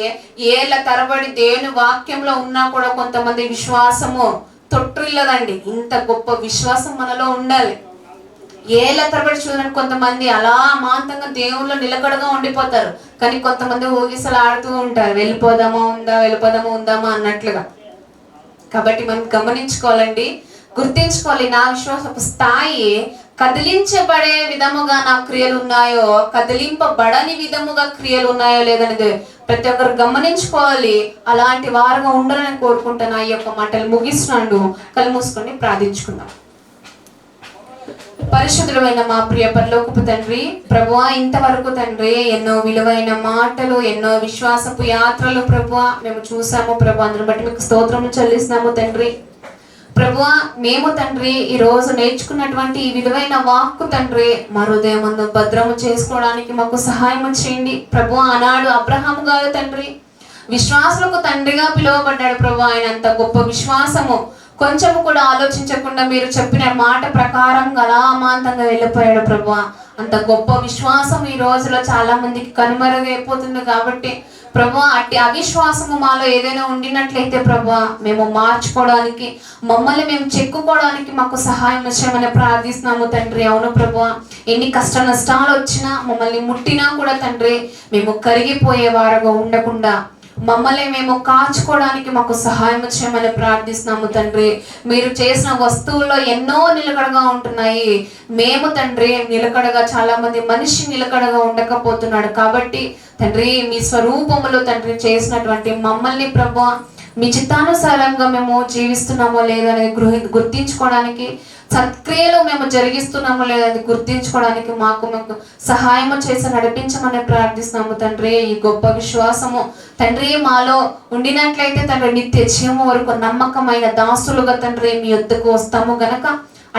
ఏళ్ళ తరబడి దేవుని వాక్యంలో ఉన్నా కూడా కొంతమంది విశ్వాసము తొట్టిల్లదండి. ఇంత గొప్ప విశ్వాసం మనలో ఉండాలి. ఏళ్ళ తరబడి చూడండి, కొంతమంది అలా అమాంతంగా దేవుళ్ళు నిలకడగా ఉండిపోతారు. కానీ కొంతమంది ఊగిసలు ఆడుతూ ఉంటారు, వెళ్ళిపోదామా ఉందామా అన్నట్లుగా. కాబట్టి మనం గమనించుకోవాలండి, గుర్తించుకోవాలి. నా విశ్వాసపు స్థాయి కదిలించబడే విధముగా నా క్రియలు ఉన్నాయో, కదిలింపబడని విధముగా క్రియలు ఉన్నాయో లేదనేది ప్రతి ఒక్కరు గమనించుకోవాలి. అలాంటి వారుగా ఉండాలని కోరుకుంటాను. ఈ యొక్క మాటలు ముగిస్తున్నాను. కళ్ళు మూసుకొని ప్రార్థించుకుందాం. పరిశుద్ధుడైన మా ప్రియ పరలోకపు తండ్రి, ప్రభువా, ఇంతవరకు తండ్రి ఎన్నో విలువైన మాటలు, ఎన్నో విశ్వాసపు యాత్రలు ప్రభువా మేము చూసాము ప్రభు. అందుని బట్టి మీకు స్తోత్రము చెల్లిస్తున్నాము తండ్రి. ప్రభువా, మేము తండ్రి ఈ రోజు నేర్చుకున్నటువంటి ఈ విలువైన వాక్కు తండ్రి మా హృదయమందు భద్రము చేసుకోవడానికి మాకు సహాయం చేయండి ప్రభువా. ఆనాడు అబ్రహాము గారు తండ్రి విశ్వాసులకు తండ్రిగా పిలువబడ్డాడు ప్రభు. ఆయన అంత గొప్ప విశ్వాసము కొంచెము కూడా ఆలోచించకుండా మీరు చెప్పిన మాట ప్రకారం గలామాంతంగా వెళ్ళిపోయాడు ప్రభు. అంత గొప్ప విశ్వాసం ఈ రోజులో చాలా మందికి కనుమరుగైపోతుంది. కాబట్టి ప్రభా అట్టి అవిశ్వాసము మాలో ఏదైనా ఉండినట్లయితే ప్రభా మేము మార్చుకోవడానికి, మమ్మల్ని మేము చెక్కుకోవడానికి మాకు సహాయం చేయమని ప్రార్థిస్తున్నాము తండ్రి. అవును ప్రభా, ఎన్ని కష్ట నష్టాలు వచ్చినా మమ్మల్ని ముట్టినా కూడా తండ్రి మేము కరిగిపోయే వారుగా ఉండకుండా మమ్మల్ని మేము కాచుకోవడానికి మాకు సహాయం చేయమని ప్రార్థిస్తున్నాము తండ్రి. మీరు చేసిన వస్తువుల్లో ఎన్నో నిలకడగా ఉంటున్నాయి. మేము తండ్రి నిలకడగా, చాలా మంది మనిషి నిలకడగా ఉండకపోతున్నాడు. కాబట్టి తండ్రి మీ స్వరూపములో తండ్రి చేసినటువంటి మమ్మల్ని ప్రభా మీ చిత్తానుసారంగా మేము జీవిస్తున్నామో లేదని గుర్తించుకోవడానికి, సత్క్రియలు మేము జరిగిస్తున్నామో లేదని గుర్తించుకోవడానికి మాకు సహాయం చేసి నడిపించమని ప్రార్థిస్తున్నాము తండ్రి. ఈ గొప్ప విశ్వాసము తండ్రి మాలో ఉండినట్లయితే తండ్రి నిత్య జీవము వరకు నమ్మకమైన దాసులుగా తండ్రి మీ యొద్దకు వస్తాము గనక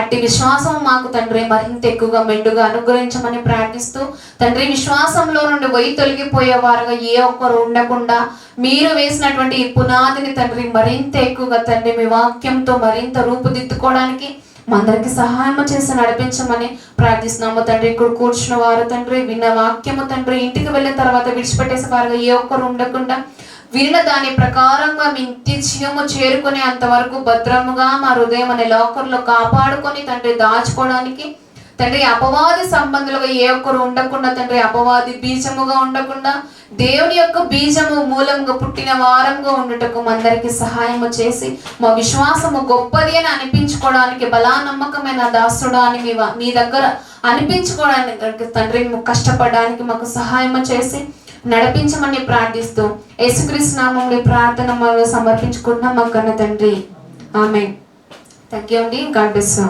అట్టి విశ్వాసం మాకు తండ్రి మరింత ఎక్కువగా మెండుగా అనుగ్రహించమని ప్రార్థిస్తూ తండ్రి విశ్వాసంలో నుండి తొలగిపోయే వారుగా ఏ ఒక్కరు ఉండకుండా మీరు వేసినటువంటి ఈ పునాదిని తండ్రి మరింత ఎక్కువగా తండ్రి మీ వాక్యంతో మరింత రూపుదిద్దుకోవడానికి మా అందరికి సహాయం చేసి నడిపించమని ప్రార్థిస్తున్నాము తండ్రి. ఇక్కడ కూర్చున్న వారు తండ్రి విన్న వాక్యము తండ్రి ఇంటికి వెళ్ళిన తర్వాత విడిచిపెట్టేసే వారుగా ఏ ఒక్కరు ఉండకుండా విన్న దాని ప్రకారంగా మీ నిత్య జీవము చేరుకునే అంతవరకు భద్రముగా మా హృదయం అనే లాకర్లో కాపాడుకొని తండ్రి దాచుకోవడానికి తండ్రి అపవాది సంబంధులుగా ఏ ఒక్కరు ఉండకుండా తండ్రి అపవాది బీజముగా ఉండకుండా దేవుని యొక్క బీజము మూలంగా పుట్టిన వారంగా ఉండుటకు అందరికి సహాయము చేసి మా విశ్వాసము గొప్పది అని అనిపించుకోవడానికి, బలా నమ్మకమైన దాసుడా అని మీ దగ్గర అనిపించుకోవడానికి తండ్రి కష్టపడడానికి మాకు సహాయము చేసి నడిపించమని ప్రార్థిస్తూ యేసుక్రీస్తు నామములో ప్రార్థన సమర్పించుకుంటున్నాం మా కన్న తండ్రి. ఆమేన్. థాంక్యూ అండి. God bless you.